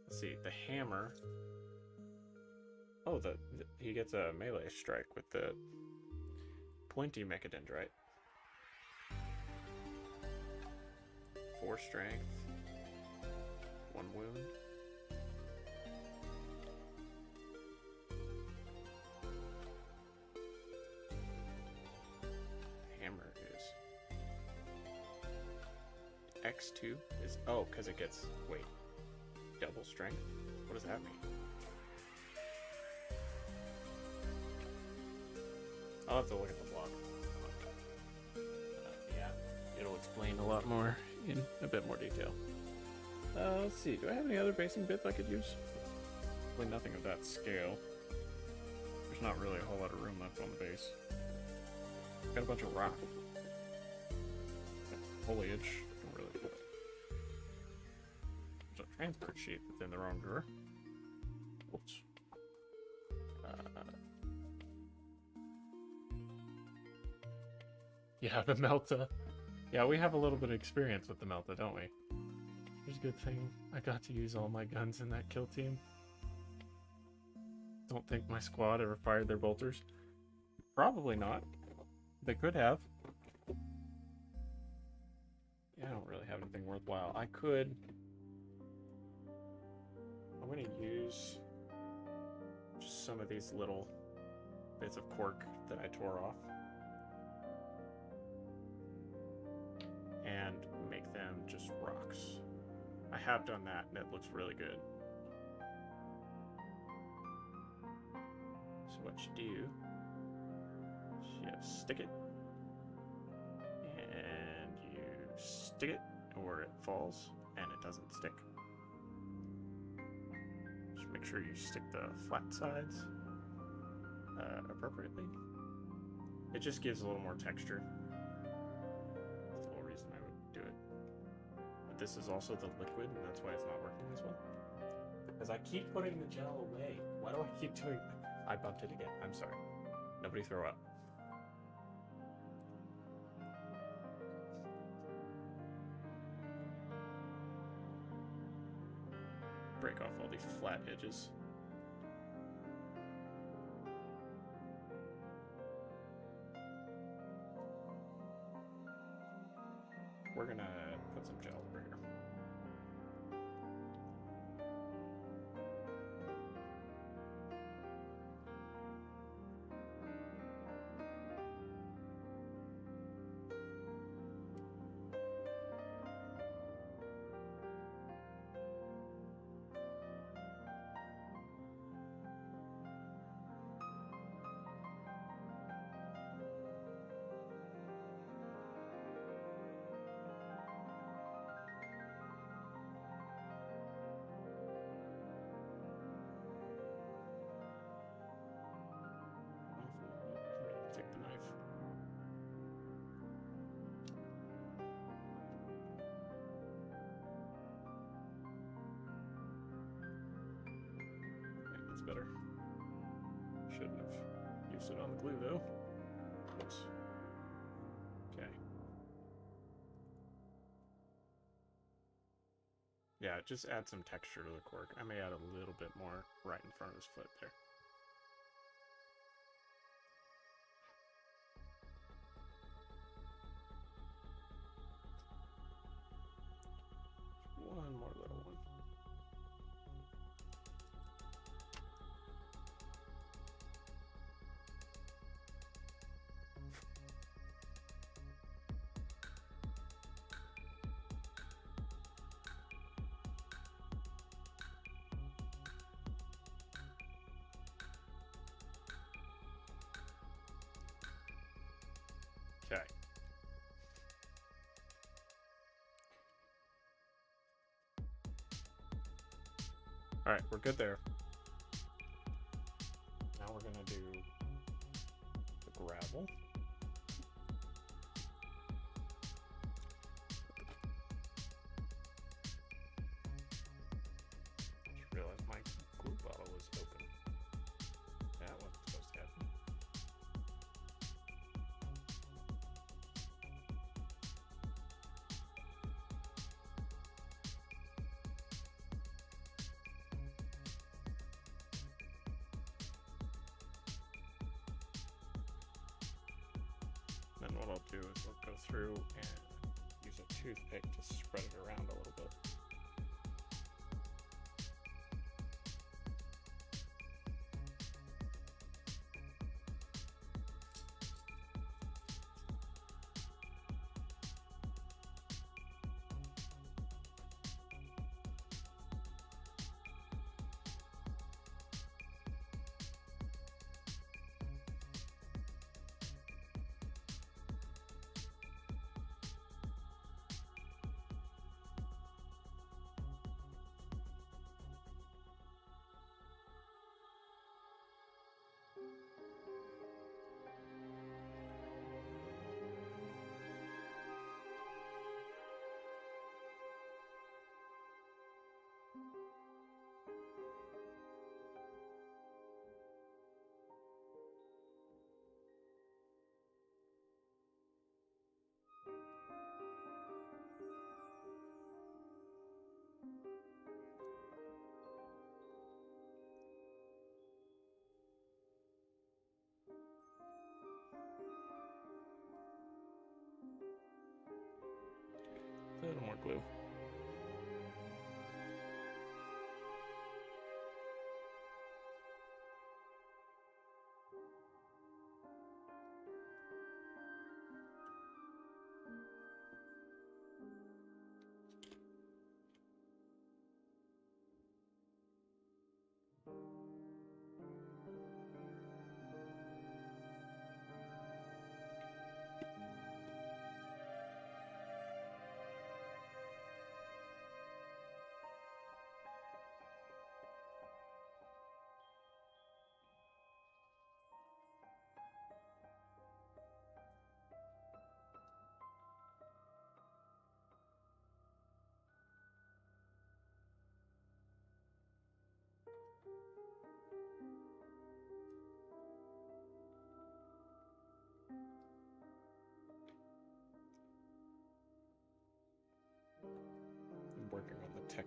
Let's see, the hammer. Oh, he gets a melee strike with the pointy mechadendrite. 4 strength, 1 wound. Hammer is X2 is because it gets double strength. What does that mean? I'll have to look at the blog. Yeah, it'll explain a lot more in a bit more detail. Let's see, do I have any other basing bits I could use? Probably nothing of that scale. There's not really a whole lot of room left on the base. Got a bunch of rock. Foliage. Don't really put it. There's a transport sheet within the wrong drawer. Oops. Yeah, the Melta. Yeah, we have a little bit of experience with the Melta, don't we? It's a good thing I got to use all my guns in that kill team. Don't think my squad ever fired their bolters. Probably not. They could have. Yeah, I don't really have anything worthwhile. I'm going to use just some of these little bits of cork that I tore off. And make them just rocks. I have done that and it looks really good. So what you do is you stick it and you stick it or it falls and it doesn't stick. Make sure you stick the flat sides appropriately. It just gives a little more texture. That's the whole reason I would do it. But this is also the liquid, and that's why it's not working as well. Because I keep putting the gel away. Why do I keep doing that? I bumped it again. I'm sorry. Nobody throw up. Break off all these flat edges. We're gonna put some gel over here. Take the knife. Okay, that's better. Shouldn't have used it on the glue though. Oops. Okay. Yeah, just add some texture to the cork. I may add a little bit more right in front of his foot there. One more little one. Okay. All right, we're good there. Now we're gonna do the gravel. Just realized my glue bottle was open. That wasn't supposed to happen. Then what I'll do is I'll go through and use a toothpick to spread it around a little bit.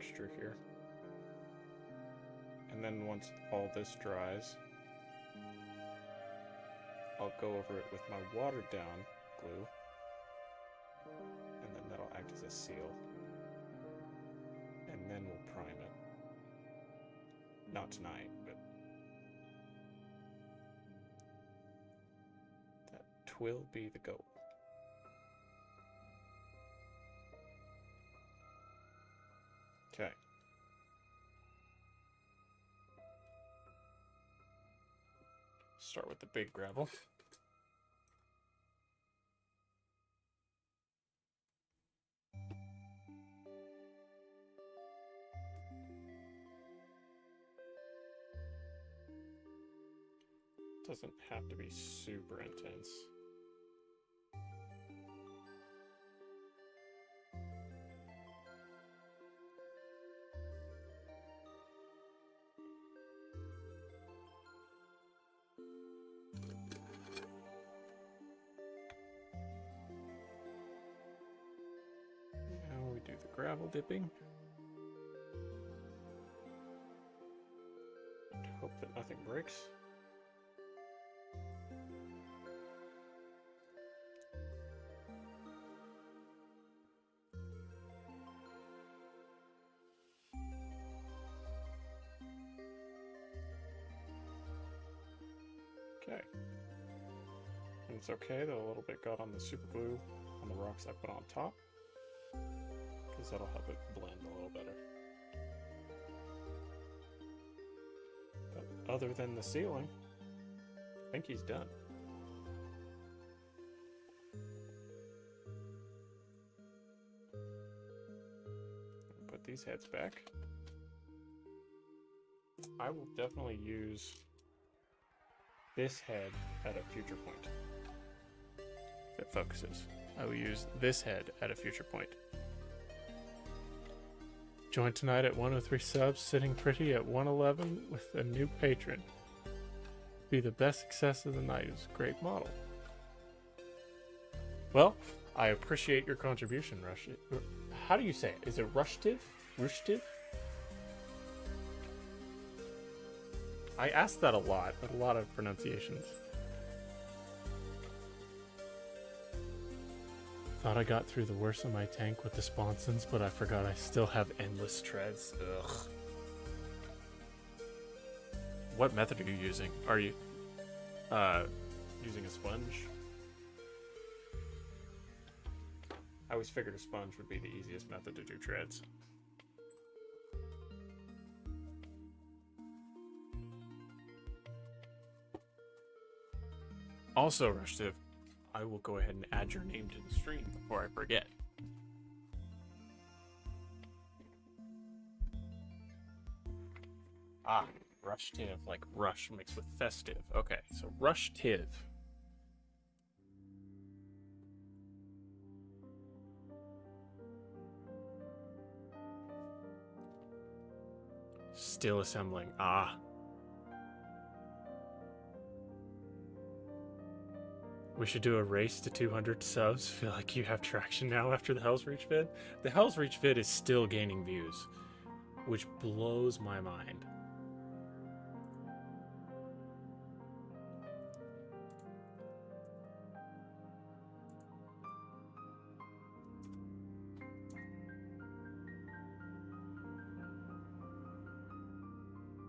mixture here. And then once all this dries, I'll go over it with my watered down glue, and then that'll act as a seal. And then we'll prime it. Not tonight, but that will be the goal. Okay. Start with the big gravel. Doesn't have to be super intense. Now we do the gravel dipping. Hope that nothing breaks. Okay. And it's okay that a little bit got on the super glue on the rocks I put on top, because that'll help it blend a little better. But other than the ceiling, I think he's done. Put these heads back. I will definitely use this head at a future point. If it focuses, I will use this head at a future point. Join tonight at 103 subs, sitting pretty at 111 with a new patron. Be the best success of the night. Is a great model. Well, I appreciate your contribution, Rush. How do you say it? Is it Rushtiv? Rushtiv? I asked that a lot of pronunciations. Thought I got through the worst of my tank with the sponsons, but I forgot I still have endless treads. Ugh. What method are you using? Are you using a sponge? I always figured a sponge would be the easiest method to do treads. Also, Rushtiv, I will go ahead and add your name to the stream before I forget. Ah, Rushtiv, like rush mixed with festive. Okay, so Rushtiv. Still assembling. Ah. We should do a race to 200 subs. Feel like you have traction now after the Hell's Reach vid. The Hell's Reach vid is still gaining views, which blows my mind.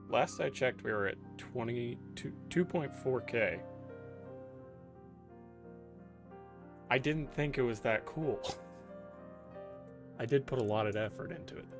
Last I checked, we were at 2.4K. I didn't think it was that cool. I did put a lot of effort into it, though.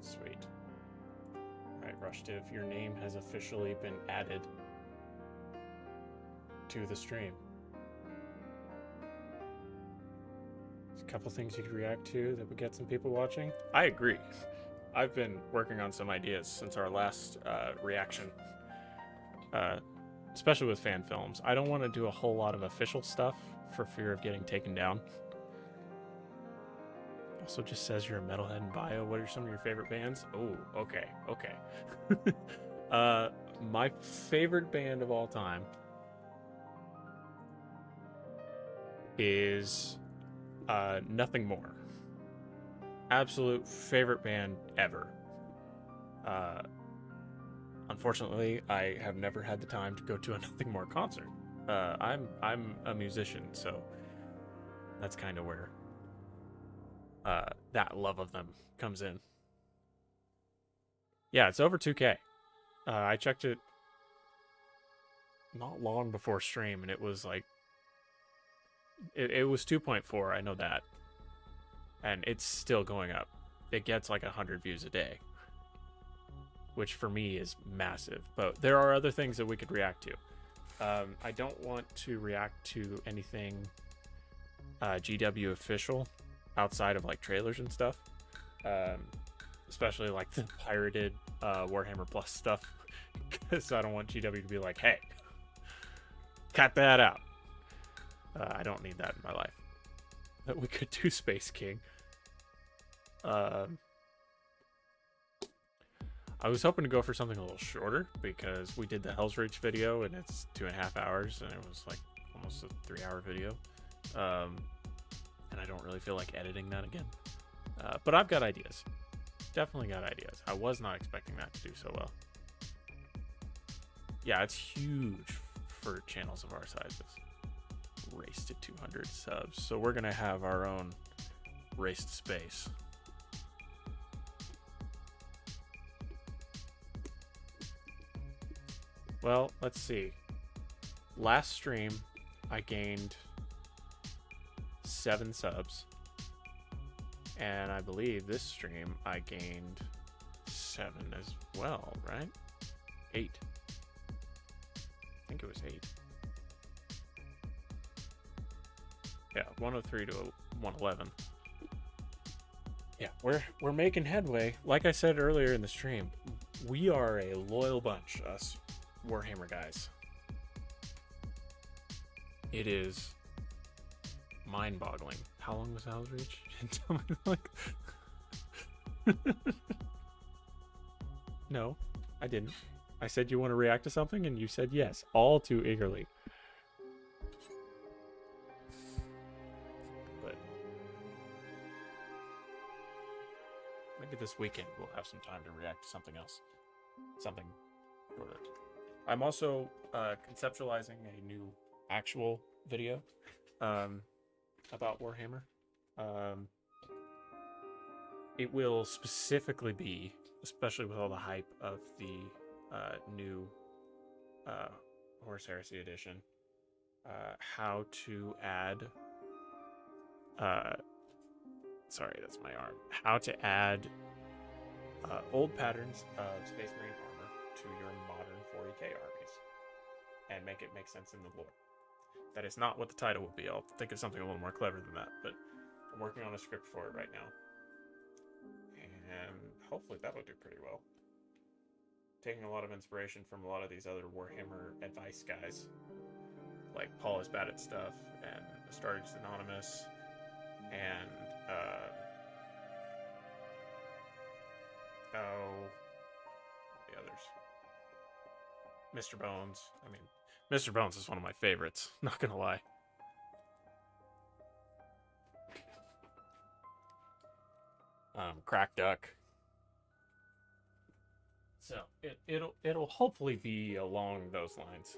Sweet. Alright, Rushtiv, your name has officially been added to the stream. There's a couple things you could react to that would get some people watching. I agree. I've been working on some ideas since our last reaction especially with fan films. I don't want to do a whole lot of official stuff for fear of getting taken down. Also just says you're a metalhead in bio. What are some of your favorite bands? Oh, okay. My favorite band of all time is Nothing More. Absolute favorite band ever. Unfortunately, I have never had the time to go to a Nothing More concert. I'm a musician, so that's kind of where that love of them comes in. Yeah, it's over 2K. I checked it not long before stream, and it was like it was 2.4. I know that, and it's still going up. It gets like 100 views a day, which for me is massive. But there are other things that we could react to. I don't want to react to anything GW official outside of like trailers and stuff, especially like the pirated Warhammer Plus stuff, because I don't want GW to be like, hey, cut that out. I don't need that in my life. But we could do Space King. I was hoping to go for something a little shorter because we did the Hell's Reach video and it's 2.5 hours, and it was like almost a 3-hour video. And I don't really feel like editing that again. But I've got ideas. Definitely got ideas. I was not expecting that to do so well. Yeah, it's huge for channels of our sizes. Race to 200 subs. So we're going to have our own race to space. Well, let's see. Last stream, I gained 7 subs. And I believe this stream, I gained 7 as well, right? 8. I think it was 8. Yeah, 103 to 111. Yeah, we're making headway. Like I said earlier in the stream, we are a loyal bunch, us Warhammer guys. It is mind-boggling. How long was Hell's Reach? Tell me, like... No, I didn't. I said you want to react to something, and you said yes, all too eagerly. But maybe this weekend we'll have some time to react to something else. Something shorter. I'm also conceptualizing a new actual video about Warhammer. It will specifically be, especially with all the hype of the new Horus Heresy edition, how to add sorry, that's my arm. How to add old patterns of Space Marine armor to your modern 40k armies and make it make sense in the lore. That is not what the title will be. I'll think of something a little more clever than that, but I'm working on a script for it right now. And hopefully that will do pretty well. Taking a lot of inspiration from a lot of these other Warhammer advice guys, like Paul is bad at stuff, and Astartes Anonymous, and the others. Mr. Bones. I mean, Mr. Bones is one of my favorites, not gonna lie. Crack Duck. So it'll hopefully be along those lines.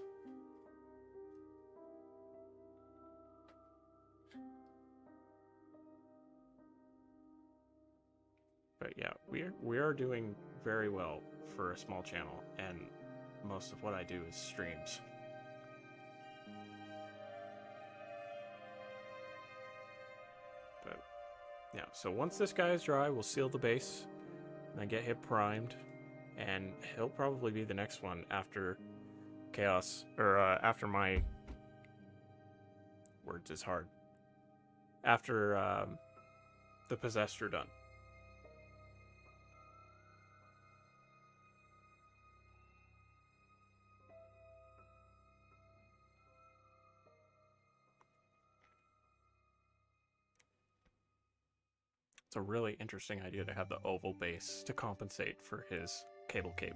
But yeah, we are doing very well for a small channel, and most of what I do is streams. But yeah, so once this guy is dry, we'll seal the base, and then get him primed, and he'll probably be the next one after Chaos, or after my words is hard. After the Possessed are done. It's a really interesting idea to have the oval base to compensate for his cable cape.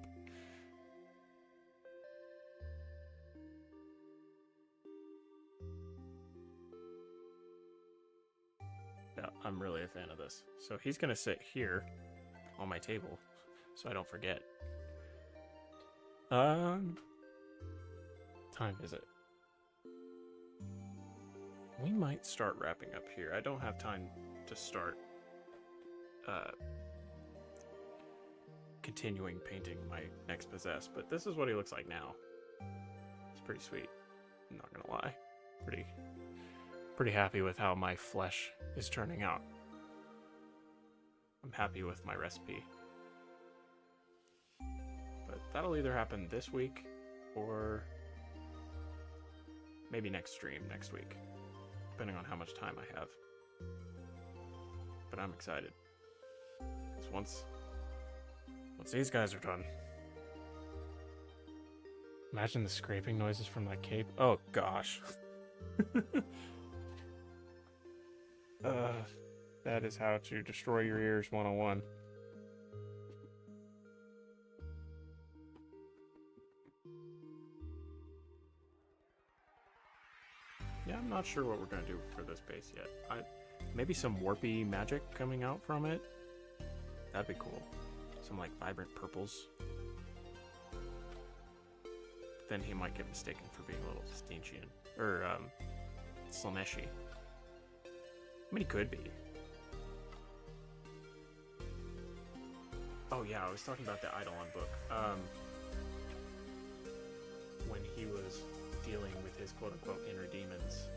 Yeah, I'm really a fan of this. So he's going to sit here on my table so I don't forget. Time is it? We might start wrapping up here. I don't have time to start continuing painting my next possess, but this is what he looks like now. It's pretty sweet. I'm not gonna lie. Pretty happy with how my flesh is turning out. I'm happy with my recipe. But that'll either happen this week or maybe next stream next week, depending on how much time I have. But I'm excited. Because once these guys are done. Imagine the scraping noises from that cape. Oh gosh. That is how to destroy your ears 101. Yeah, I'm not sure what we're gonna do for this base yet. Maybe some warpy magic coming out from it. That'd be cool. Some like vibrant purples. Then he might get mistaken for being a little Stinchian. Or, Slaneshi. I mean, he could be. Oh yeah, I was talking about the Eidolon book. When he was dealing with his quote-unquote inner demons,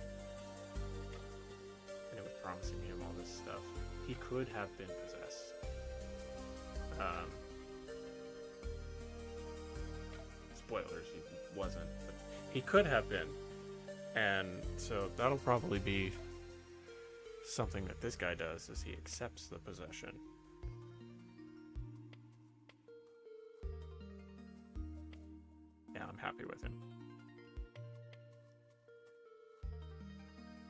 and it was promising him all this stuff, he could have been possessed. Spoilers, he wasn't, but he could have been. And so that'll probably be something that this guy does, is he accepts the possession. Yeah, I'm happy with him.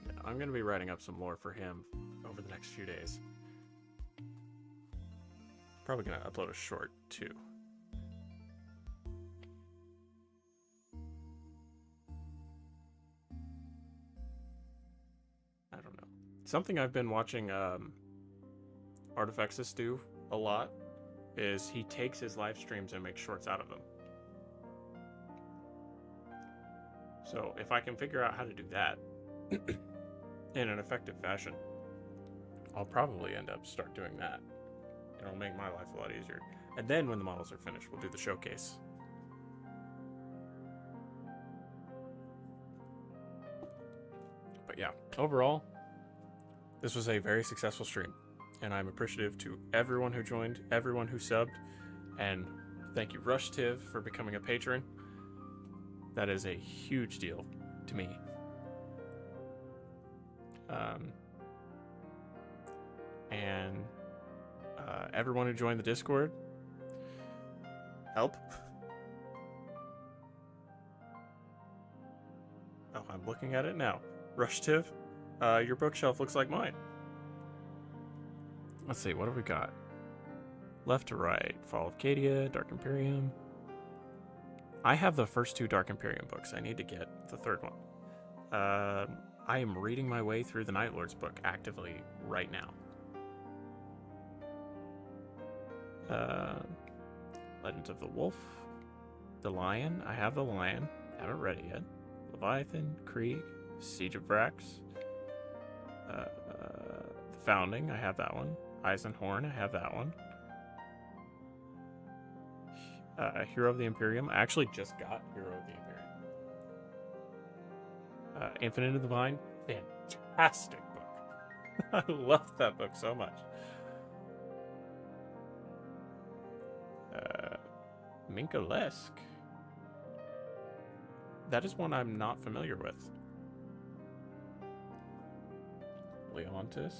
Yeah, I'm going to be writing up some lore for him over the next few days. Probably going to upload a short too. I don't know. Something I've been watching Artifexis do a lot is he takes his live streams and makes shorts out of them. So if I can figure out how to do that in an effective fashion, I'll probably end up start doing that. It'll make my life a lot easier. And then when the models are finished, we'll do the showcase. But yeah, overall, this was a very successful stream, and I'm appreciative to everyone who joined, everyone who subbed, and thank you, RushTiv, for becoming a patron. That is a huge deal to me. And everyone who joined the Discord, help. Oh, I'm looking at it now. RushTiv, your bookshelf looks like mine. Let's see, what have we got? Left to right, Fall of Cadia, Dark Imperium. I have the first two Dark Imperium books. I need to get the third one. I am reading my way through the Night Lord's book actively right now. Legends of the Wolf. The Lion. I have the Lion. Haven't read it yet. Leviathan, Krieg, Siege of Vrax. The Founding. I have that one. Eisenhorn. I have that one. Hero of the Imperium. I actually just got Hero of the Imperium. Infinite of the Vine. Fantastic book. I love that book so much. Minkolesk. That is one I'm not familiar with. Leontis.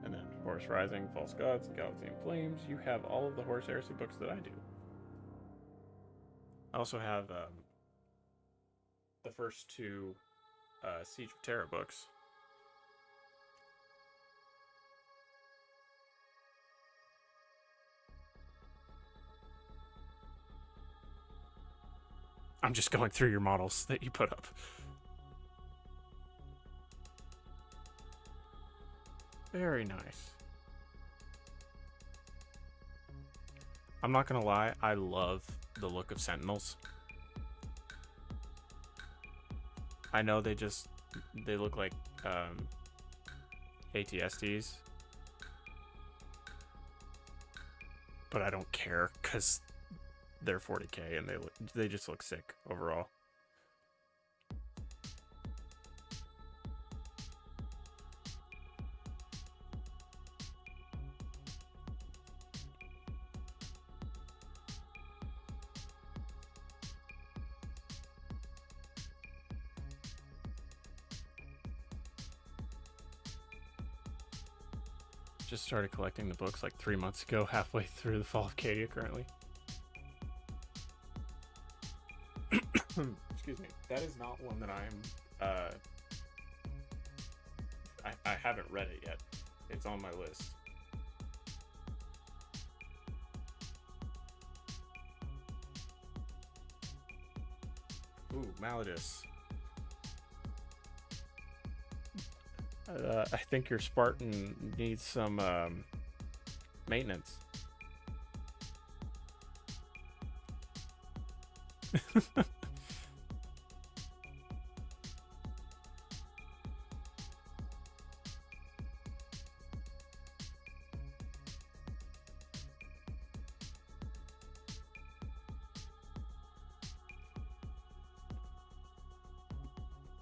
And then Horus Rising, False Gods, and Galaxy in Flames. You have all of the Horus Heresy books that I do. I also have the first two Siege of Terra books. I'm just going through your models that you put up. Very nice. I'm not gonna lie, I love the look of Sentinels. I know they look like ATSTs, but I don't care because they're 40k and they just look sick overall. Just started collecting the books like 3 months ago, halfway through the Fall of Cadia currently. Excuse me. That is not one that I haven't read it yet. It's on my list. Ooh, Maladus. I think your Spartan needs some maintenance.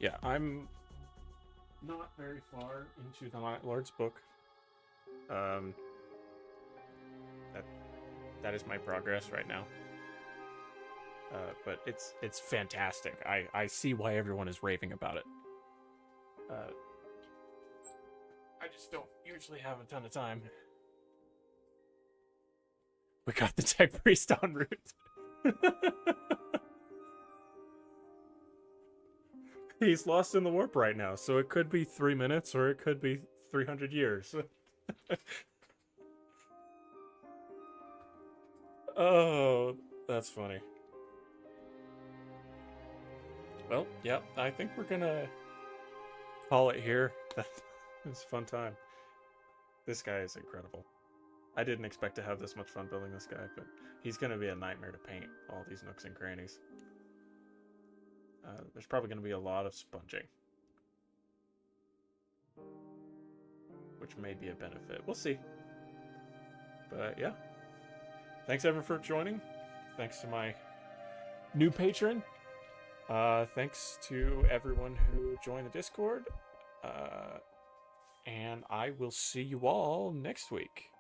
Yeah, I'm not very far into the Night Lord's book. That is my progress right now. But it's fantastic. I see why everyone is raving about it. I just don't usually have a ton of time. We got the Tech Priest en route. He's lost in the warp right now, so it could be 3 minutes or it could be 300 years. Oh, that's funny. Well, yeah, I think we're gonna call it here. It's a fun time. This guy is incredible. I didn't expect to have this much fun building this guy, but he's gonna be a nightmare to paint all these nooks and crannies. There's probably going to be a lot of sponging, which may be a benefit. We'll see. But yeah, thanks everyone for joining. Thanks to my new patron. Thanks to everyone who joined the Discord. And I will see you all next week.